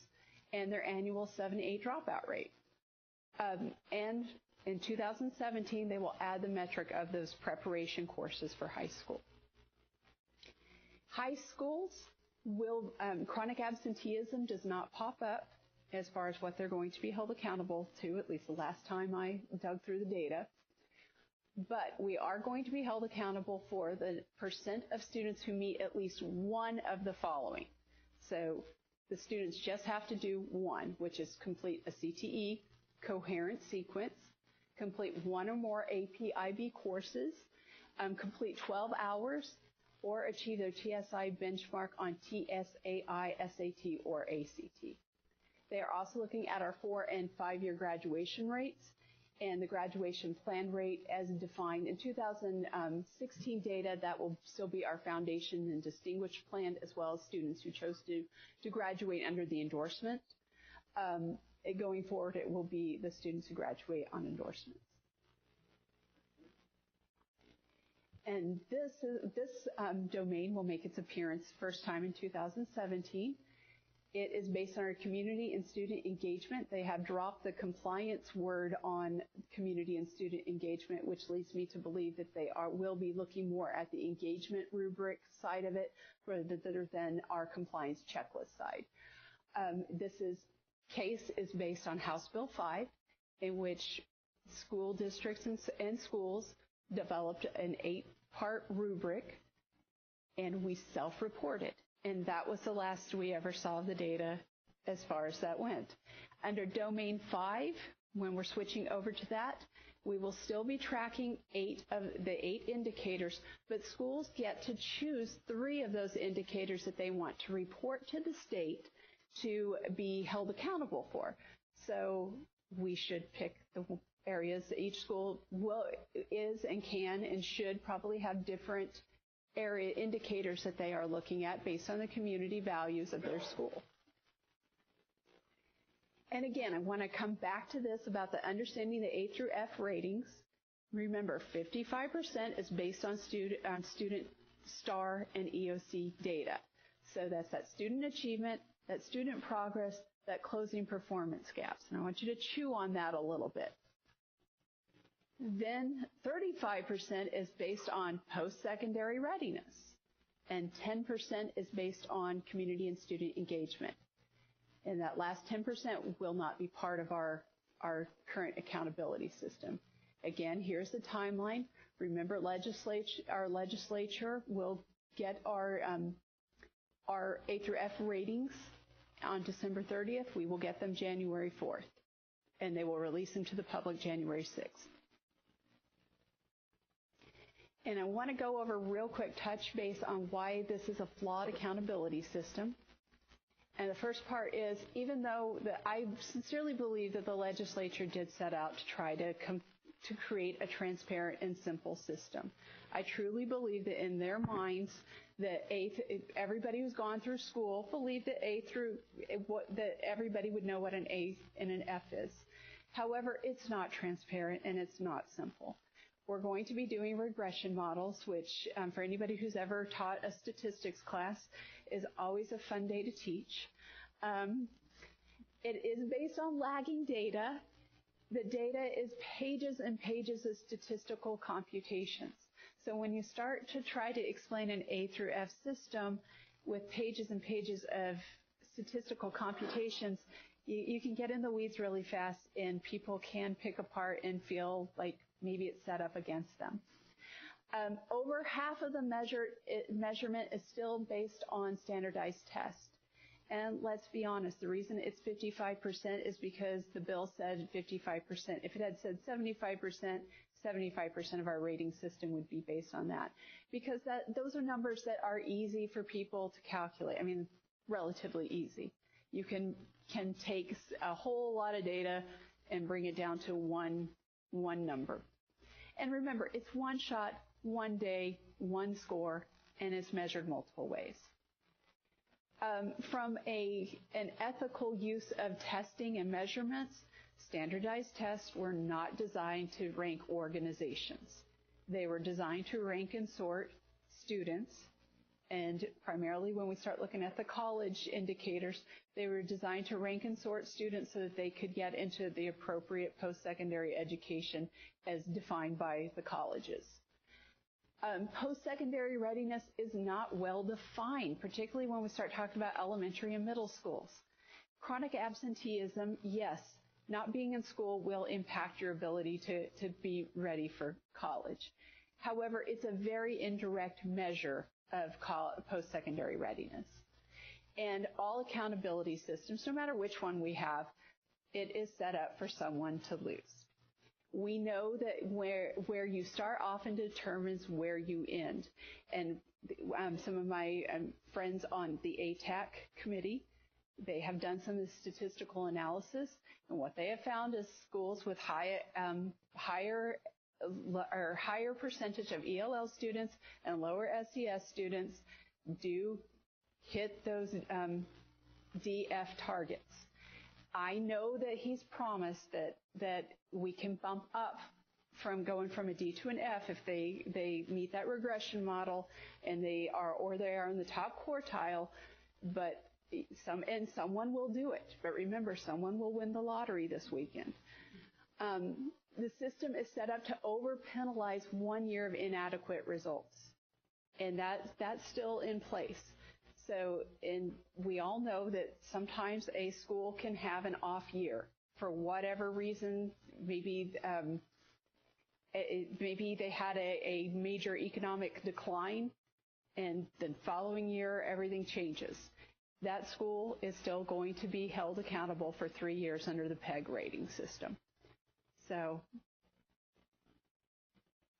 and their annual 7-8 dropout rate. And in 2017, they will add the metric of those preparation courses for high school. High schools will, chronic absenteeism does not pop up as far as what they're going to be held accountable to, at least the last time I dug through the data. But we are going to be held accountable for the percent of students who meet at least one of the following. So the students just have to do one, which is complete a CTE coherent sequence, complete one or more AP/IB courses, complete 12 hours, or achieve their TSI benchmark on TSAI, SAT, or ACT. They are also looking at our 4- and 5-year graduation rates and the graduation plan rate as defined in 2016 data. That will still be our foundation and distinguished plan, as well as students who chose to graduate under the endorsement. Going forward, it will be the students who graduate on endorsements. And this domain will make its appearance first time in 2017. It is based on our community and student engagement. They have dropped the compliance word on community and student engagement, which leads me to believe that they will be looking more at the engagement rubric side of it rather than our compliance checklist side. This case is based on House Bill 5, in which school districts and schools developed an 8-part rubric, and we self-reported. And that was the last we ever saw of the data as far as that went. Under Domain 5, when we're switching over to that, we will still be tracking 8 of the 8 indicators, but schools get to choose 3 of those indicators that they want to report to the state to be held accountable for. So we should pick the areas that each school is and can and should probably have different area indicators that they are looking at based on the community values of their school. And again, I want to come back to this about the understanding the A through F ratings. Remember, 55% is based on student STAR and EOC data. So that's that student achievement, that student progress, that closing performance gaps. And I want you to chew on that a little bit. Then 35% is based on post-secondary readiness, and 10% is based on community and student engagement. And that last 10% will not be part of our current accountability system. Again, here's the timeline. Remember, our legislature will get our A through F ratings on December 30th. We will get them January 4th, and they will release them to the public January 6th. And I want to go over real quick, touch base on why this is a flawed accountability system. And the first part is, even though I sincerely believe that the legislature did set out to try to create a transparent and simple system. I truly believe that in their minds, that everybody who's gone through school believed that that everybody would know what an A and an F is. However, it's not transparent and it's not simple. We're going to be doing regression models, which for anybody who's ever taught a statistics class is always a fun day to teach. It is based on lagging data. The data is pages and pages of statistical computations. So when you start to try to explain an A through F system with pages and pages of statistical computations, you can get in the weeds really fast, and people can pick apart and feel like maybe it's set up against them. Over half of the measurement is still based on standardized tests. And let's be honest, the reason it's 55% is because the bill said 55%. If it had said 75%, 75% of our rating system would be based on that. Because those are numbers that are easy for people to calculate. I mean, relatively easy. You can take a whole lot of data and bring it down to one number. And remember, it's one shot, one day, one score, and it's measured multiple ways. From an ethical use of testing and measurements, standardized tests were not designed to rank organizations. They were designed to rank and sort students, and primarily when we start looking at the college indicators, they were designed to rank and sort students so that they could get into the appropriate post-secondary education as defined by the colleges. Post-secondary readiness is not well defined, particularly when we start talking about elementary and middle schools. Chronic absenteeism, yes, not being in school will impact your ability to be ready for college. However, it's a very indirect measure of post-secondary readiness. And all accountability systems, no matter which one we have, it is set up for someone to lose. We know that where you start often determines where you end. And some of my friends on the ATAC committee, they have done some statistical analysis, and what they have found is schools with higher percentage of ELL students and lower SES students do hit those DF targets. I know that he's promised that we can bump up from going from a D to an F if they meet that regression model and they are in the top quartile, but someone will do it. But remember, someone will win the lottery this weekend. The system is set up to over-penalize 1 year of inadequate results, and that's still in place. So, and we all know that sometimes a school can have an off year for whatever reason. Maybe they had a major economic decline, and the following year everything changes. That school is still going to be held accountable for 3 years under the PEG rating system. So,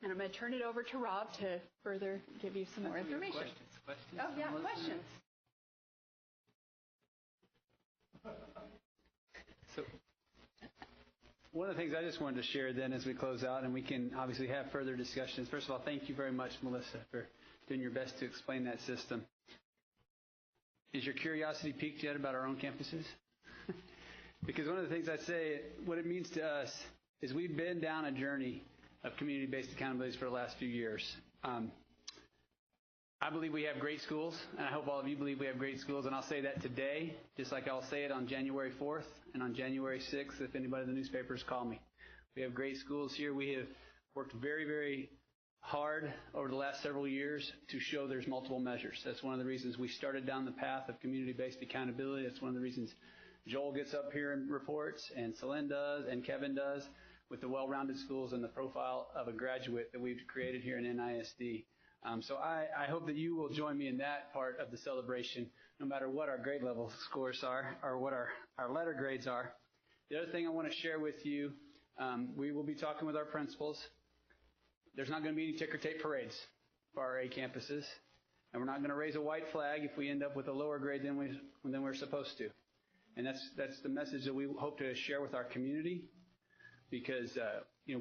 and I'm going to turn it over to Rob to further give you some more information. Questions? Oh, yeah, questions. So, one of the things I just wanted to share then as we close out, and we can obviously have further discussions. First of all, thank you very much, Melissa, for doing your best to explain that system. Is your curiosity piqued yet about our own campuses? Because one of the things I say, what it means to us is we've been down a journey of community-based accountabilities for the last few years. I believe we have great schools, and I hope all of you believe we have great schools, and I'll say that today, just like I'll say it on January 4th and on January 6th if anybody in the newspapers call me. We have great schools here. We have worked very, very hard over the last several years to show there's multiple measures. That's one of the reasons we started down the path of community-based accountability. That's one of the reasons Joel gets up here and reports, and Celine does, and Kevin does, with the well-rounded schools and the profile of a graduate that we've created here in NISD. So I hope that you will join me in that part of the celebration, no matter what our grade level scores are or what our letter grades are. The other thing I want to share with you, we will be talking with our principals. There's not going to be any ticker tape parades for our A campuses, and we're not going to raise a white flag if we end up with a lower grade than we're supposed to. And that's the message that we hope to share with our community, because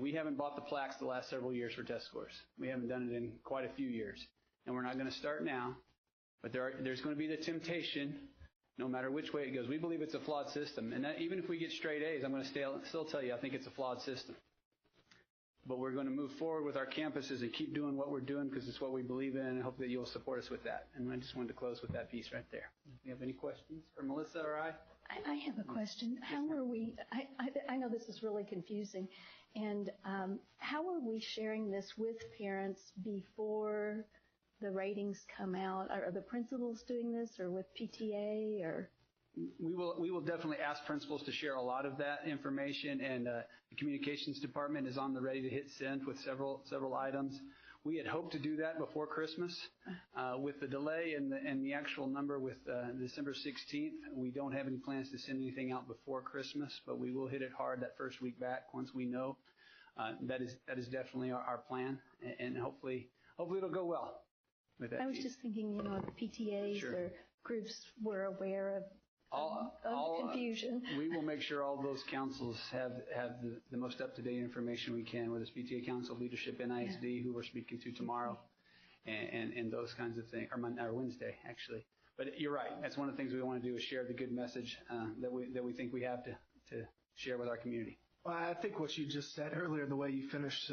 we haven't bought the plaques the last several years for test scores. We haven't done it in quite a few years, and we're not going to start now. But there's going to be the temptation, no matter which way it goes. We believe it's a flawed system, and that even if we get straight A's, I'm going to still tell you I think it's a flawed system. But we're going to move forward with our campuses and keep doing what we're doing because it's what we believe in, and I hope that you'll support us with that. And I just wanted to close with that piece right there. Do you have any questions for Melissa or I? I have a question. How are we, I know this is really confusing, and how are we sharing this with parents before the ratings come out? Are the principals doing this, or with PTA, or? We will definitely ask principals to share a lot of that information, and the communications department is on the ready to hit send with several items. We had hoped to do that before Christmas. With the delay and the actual number with December 16th, we don't have any plans to send anything out before Christmas, but we will hit it hard that first week back once we know. That is definitely our plan, and hopefully it'll go well with that. I was just thinking, if PTAs Sure. or groups were aware of the confusion. We will make sure all those councils have the most up-to-date information we can, whether it's PTA Council, Leadership, NISD, who we're speaking to tomorrow, and those kinds of things, or Wednesday, actually. But you're right. That's one of the things we want to do is share the good message that we think we have to share with our community. Well, I think what you just said earlier, the way you finished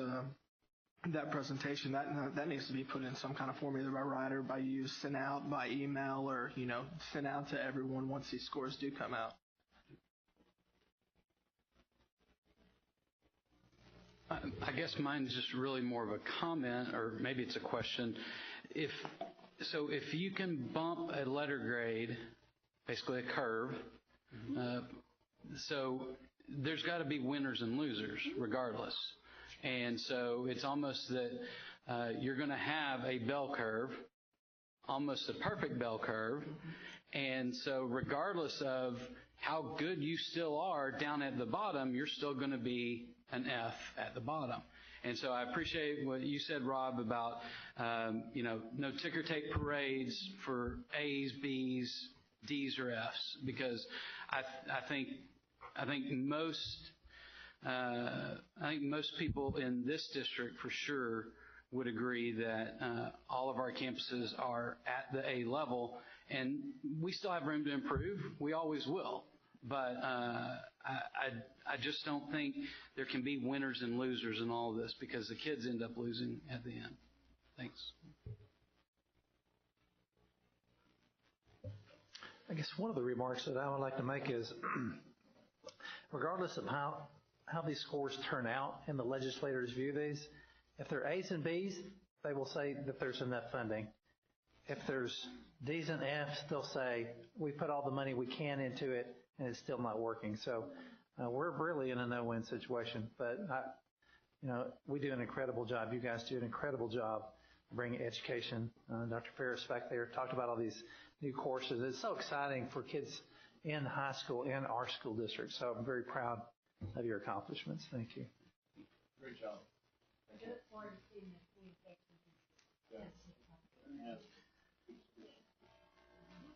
that presentation, that needs to be put in some kind of form, either by writer, by you, sent out by email, or sent out to everyone once these scores do come out. I guess mine's just really more of a comment, or maybe it's a question. If you can bump a letter grade, basically a curve, so there's got to be winners and losers regardless. And so it's almost that you're going to have a bell curve, almost a perfect bell curve. And so regardless of how good you still are down at the bottom, you're still going to be an F at the bottom. And so I appreciate what you said, Rob, about, no ticker tape parades for A's, B's, D's, or F's, because I think most people in this district for sure would agree that all of our campuses are at the A level, and we still have room to improve. We always will. But I just don't think there can be winners and losers in all of this, because the kids end up losing at the end. Thanks. I guess one of the remarks that I would like to make is, regardless of how these scores turn out and the legislators view these, if they're A's and B's, they will say that there's enough funding. If there's D's and F's, they'll say, we put all the money we can into it and it's still not working. So we're really in a no-win situation. But, we do an incredible job. You guys do an incredible job bringing education. Dr. Ferris back there talked about all these new courses. It's so exciting for kids in high school, in our school district. So I'm very proud of your accomplishments. Thank you. Great job. I look forward to seeing the communication. Yes.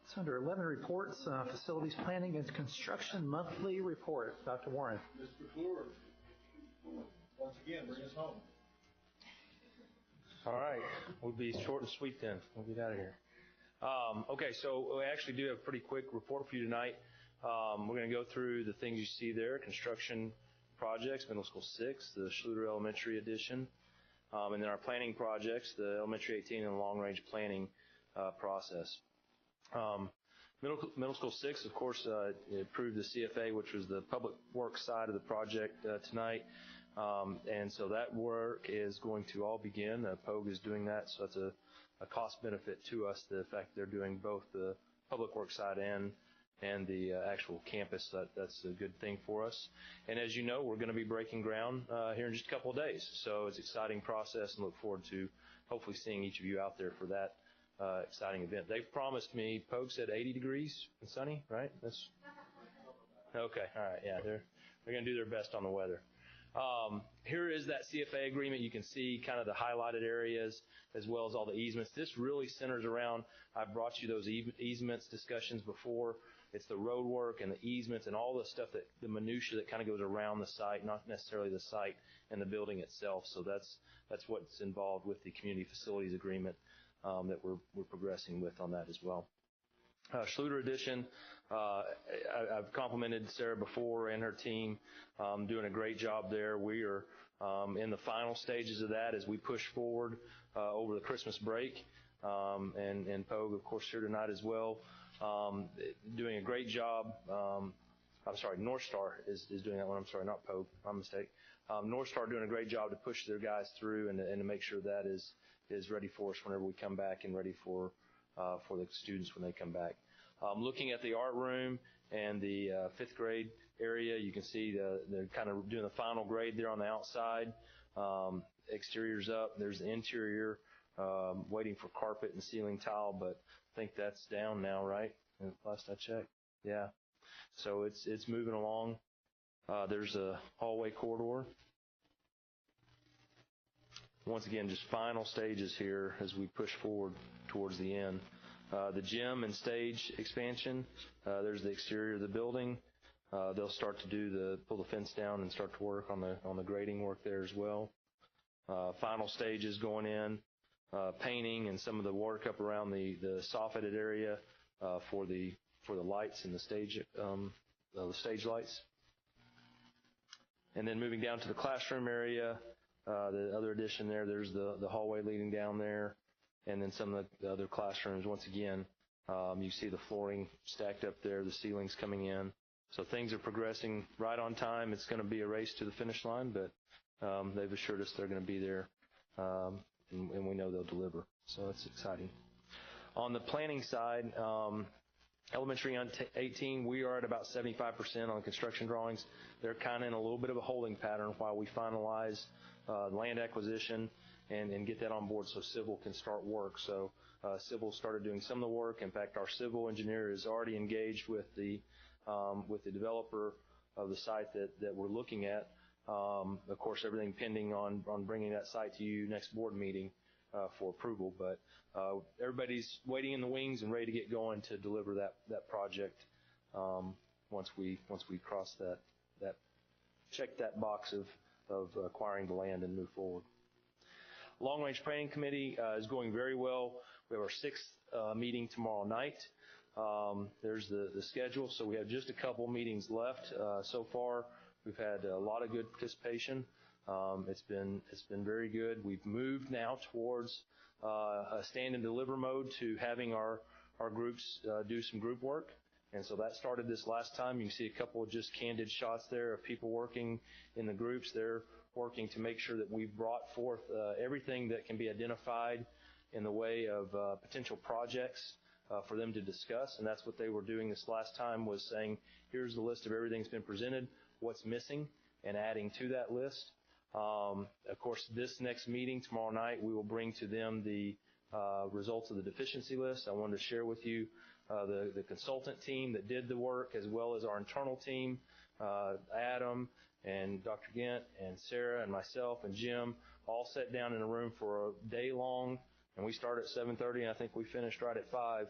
It's under 11 reports, facilities planning and construction monthly report. Dr. Warren. Mr. Fleur, once again, bring us home. All right. We'll be short and sweet then. We'll get out of here. Okay, so we actually do have a pretty quick report for you tonight. We're going to go through the things you see there: construction projects, middle school 6, the Schluter Elementary Edition, and then our planning projects, the Elementary 18 and long-range planning process. Middle school 6, of course, approved the CFA, which was the public works side of the project tonight. And so that work is going to all begin. POG is doing that, so that's a cost benefit to us, the fact they're doing both the public works side and the actual campus. That's a good thing for us. And as you know, we're going to be breaking ground here in just a couple of days. So it's an exciting process, and look forward to hopefully seeing each of you out there for that exciting event. They've promised me, POG said 80 degrees and sunny, right? That's okay. All right. Yeah, they're going to do their best on the weather. Here is that CFA agreement. You can see kind of the highlighted areas as well as all the easements. This really centers around, I've brought you those easements discussions before. It's the road work and the easements and all the stuff, the minutia that kind of goes around the site, not necessarily the site and the building itself. So that's what's involved with the community facilities agreement that we're progressing with on that as well. Schluter Edition, I've complimented Sarah before and her team, doing a great job there. We are in the final stages of that as we push forward over the Christmas break, and POG, of course, here tonight as well, doing a great job. I'm sorry, North Star is doing that one. I'm sorry, not POG, my mistake. North Star doing a great job to push their guys through and to make sure that is ready for us whenever we come back and ready for the students when they come back. Looking at the art room and the 5th grade area. You can see they're kind of doing the final grade there on the outside. Exterior's up. There's the interior, waiting for carpet and ceiling tile, but I think that's down now, right? Last I checked. Yeah. So it's moving along. There's a hallway corridor. Once again, just final stages here as we push forward towards the end. The gym and stage expansion, there's the exterior of the building. They'll start to pull the fence down and start to work on the grading work there as well. Final stages going in, painting and some of the work up around the soffitted area for the lights and the stage lights. And then moving down to the classroom area, the other addition there's the hallway leading down there, and then some of the other classrooms. Once again, you see the flooring stacked up there, the ceilings coming in. So things are progressing right on time. It's going to be a race to the finish line, but they've assured us they're going to be there, and we know they'll deliver. So that's exciting. On the planning side, elementary on 18, we are at about 75% on construction drawings. They're kind of in a little bit of a holding pattern while we finalize land acquisition and get that on board so civil can start work. So civil started doing some of the work. In fact, our civil engineer is already engaged with the developer of the site that we're looking at. Of course, everything pending on bringing that site to you next board meeting for approval. But everybody's waiting in the wings and ready to get going to deliver that project once we cross that check that box of acquiring the land and move forward. Long Range Planning Committee is going very well. We have our 6th meeting tomorrow night. There's the schedule. So we have just a couple meetings left so far. We've had a lot of good participation. It's been very good. We've moved now towards a stand and deliver mode to having our groups do some group work. And so that started this last time. You can see a couple of just candid shots there of people working in the groups. They're working to make sure that we've brought forth everything that can be identified in the way of potential projects for them to discuss. And that's what they were doing this last time, was saying, here's the list of everything that's been presented, what's missing, and adding to that list. Of course, this next meeting tomorrow night, we will bring to them the results of the deficiency list. I wanted to share with you the consultant team that did the work, as well as our internal team, Adam and Dr. Gint and Sarah and myself and Jim, all sat down in a room for a day long, and we started at 7:30, and I think we finished right at 5.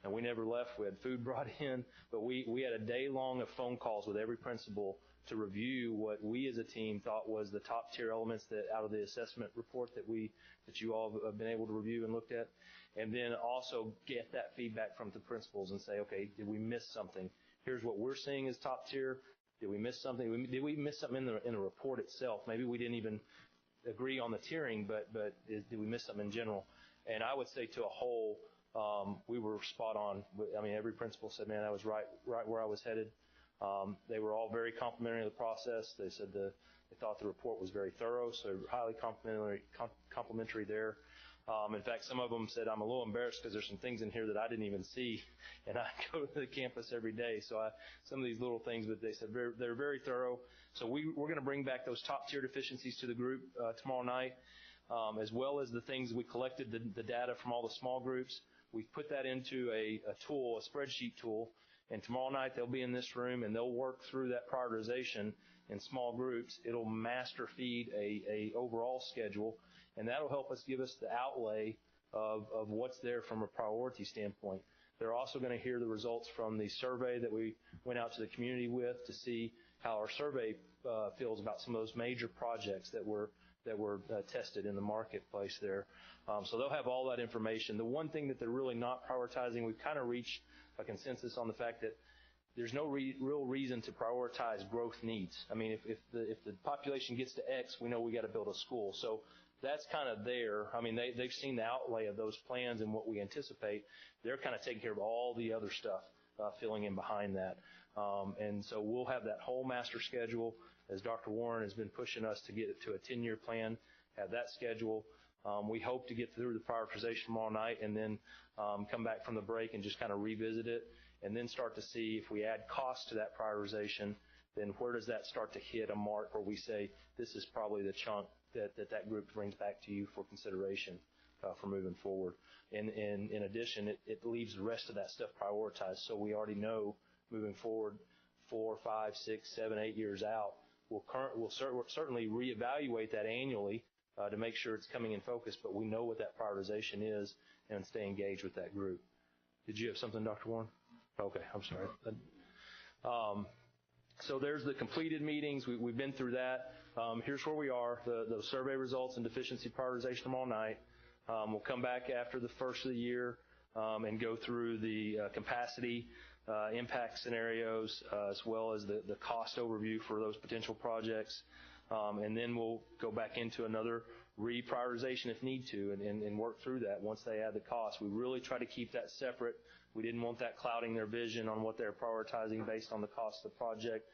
And we never left. We had food brought in, but we had a day long of phone calls with every principal to review what we as a team thought was the top tier elements that out of the assessment report that you all have been able to review and looked at, and then also get that feedback from the principals and say, okay, did we miss something? Here's what we're seeing as top tier. Did we miss something? Did we miss something in the report itself? Maybe we didn't even agree on the tiering, but did we miss something in general? And I would say to a whole, we were spot on. I mean, every principal said, man, that was right where I was headed. They were all very complimentary of the process. They said they thought the report was very thorough, so highly complimentary there. In fact, some of them said, I'm a little embarrassed because there's some things in here that I didn't even see, and I go to the campus every day. So some of these little things, but they said they're very thorough. So we're going to bring back those top tier deficiencies to the group tomorrow night, as well as the things we collected, the data from all the small groups. We've put that into a tool, a spreadsheet tool, and tomorrow night they'll be in this room and they'll work through that prioritization in small groups. It'll master feed a overall schedule, and that'll help us give us the outlay of what's there from a priority standpoint. They're also going to hear the results from the survey that we went out to the community with to see how our survey feels about some of those major projects that were tested in the marketplace there. So they'll have all that information. The one thing that they're really not prioritizing, we've kind of reached a consensus on the fact that there's no real reason to prioritize growth needs. I mean, if the population gets to X, we know we got to build a school. So that's kind of there. I mean, they've seen the outlay of those plans and what we anticipate. They're kind of taking care of all the other stuff, filling in behind that. And so we'll have that whole master schedule, as Dr. Warren has been pushing us to get it to a 10-year plan, have that schedule. We hope to get through the prioritization tomorrow night and then come back from the break and just kind of revisit it and then start to see if we add cost to that prioritization, then where does that start to hit a mark where we say this is probably the chunk that group brings back to you for consideration for moving forward. And in addition, it leaves the rest of that stuff prioritized, so we already know moving forward 4, 5, 6, 7, 8 years out. We'll certainly reevaluate that annually to make sure it's coming in focus, but we know what that prioritization is and stay engaged with that group. Did you have something, Dr. Warren? Okay, I'm sorry. So there's the completed meetings. We've been through that. Here's where we are. The survey results and deficiency prioritization tomorrow night. We'll come back after the first of the year and go through the capacity impact scenarios as well as the cost overview for those potential projects. And then we'll go back into another reprioritization if need to and work through that once they add the cost. We really try to keep that separate. We didn't want that clouding their vision on what they're prioritizing based on the cost of the project.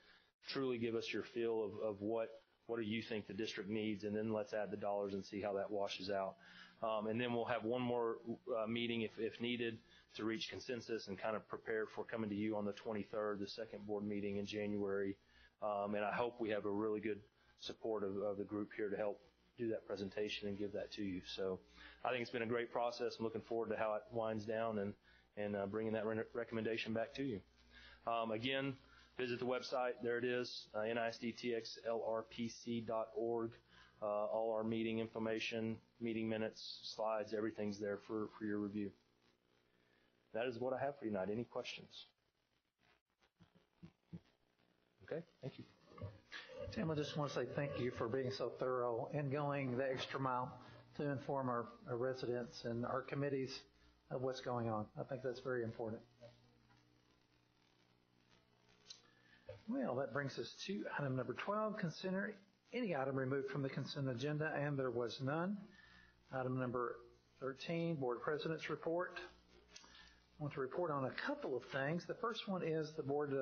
Truly give us your feel of what do you think the district needs, and then let's add the dollars and see how that washes out. And then we'll have one more meeting if needed to reach consensus and kind of prepare for coming to you on the 23rd, the second board meeting in January. And I hope we have a really good support of the group here to help do that presentation and give that to you. So I think it's been a great process. I'm looking forward to how it winds down and bringing that recommendation back to you. Again, visit the website. There it is, NISDTXLRPC.org. All our meeting information, meeting minutes, slides, everything's there for your review. That is what I have for you tonight. Any questions? Okay, thank you. Tim, I just want to say thank you for being so thorough and going the extra mile to inform our residents and our committees of what's going on. I think that's very important. Well, that brings us to item number 12, consider any item removed from the consent agenda, and there was none. Item number 13, Board President's Report. I want to report on a couple of things. The first one is the board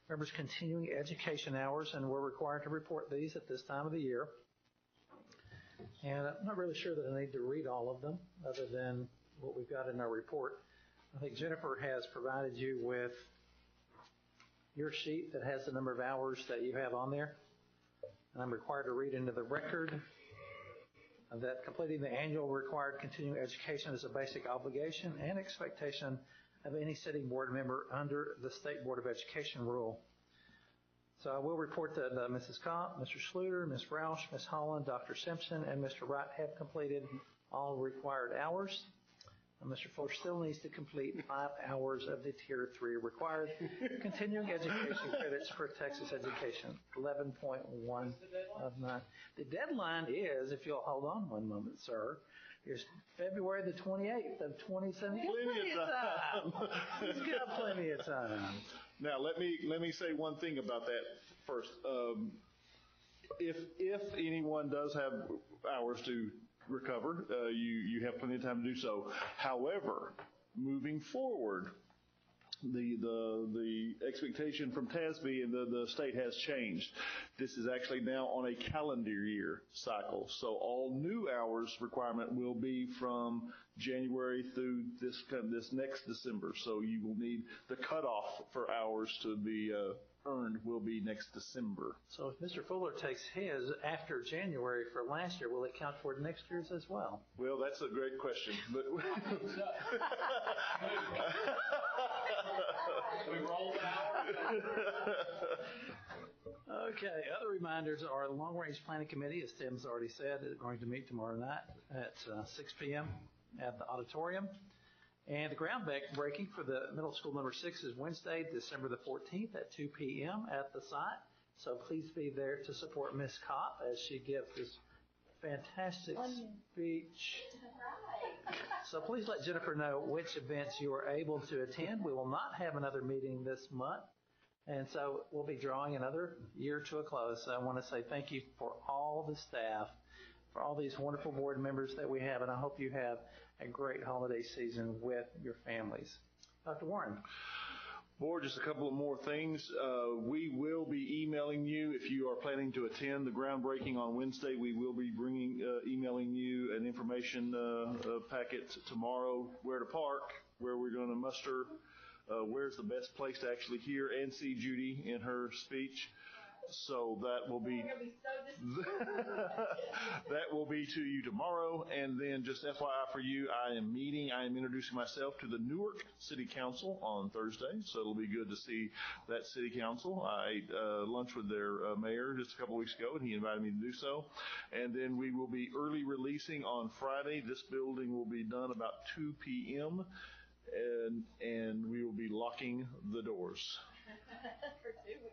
members' continuing education hours, and we're required to report these at this time of the year. And I'm not really sure that I need to read all of them other than what we've got in our report. I think Jennifer has provided you with your sheet that has the number of hours that you have on there. And I'm required to read into the record that completing the annual required continuing education is a basic obligation and expectation of any sitting board member under the State Board of Education rule. So I will report that Mrs. Kopp, Mr. Schluter, Ms. Roush, Ms. Holland, Dr. Simpson, and Mr. Wright have completed all required hours. Mr. Fuller still needs to complete 5 hours of the Tier 3 required continuing education credits for Texas education, 11.1 of 9. The deadline is, if you'll hold on one moment, sir, is February the 28th of 2017. Plenty of time. He's got plenty of time. Now, let me say one thing about that first. If anyone does have hours to recover, you have plenty of time to do so. However, moving forward, the expectation from TASB and the state has changed. This is actually now on a calendar year cycle. So all new hours requirement will be from January through this next December. So you will need the cutoff for hours to be earned will be next December. So if Mr. Fuller takes his after January for last year, will it count toward next year's as well? Well, that's a great question. But we rolled out. Okay, other reminders are the Long Range Planning Committee, as Tim's already said, is going to meet tomorrow night at 6 p.m. at the auditorium. And the groundbreaking for the middle school number 6 is Wednesday, December the 14th at 2 p.m. at the site. So please be there to support Ms. Kopp as she gives this fantastic speech. So please let Jennifer know which events you are able to attend. We will not have another meeting this month. And so we'll be drawing another year to a close. So I want to say thank you for all the staff, for all these wonderful board members that we have, and I hope you have a great holiday season with your families. Dr. Warren. Board, just a couple of more things. We will be emailing you if you are planning to attend the groundbreaking on Wednesday. We will be emailing you an information packet tomorrow, where to park, where we're going to muster, where's the best place to actually hear and see Judy in her speech. So that will be that will be to you tomorrow. And then just FYI for you, I am introducing myself to the Newark City Council on Thursday. So it'll be good to see that City Council. I ate lunch with their mayor just a couple weeks ago, and he invited me to do so. And then we will be early releasing on Friday. This building will be done about 2 p.m. and we will be locking the doors. For 2 weeks.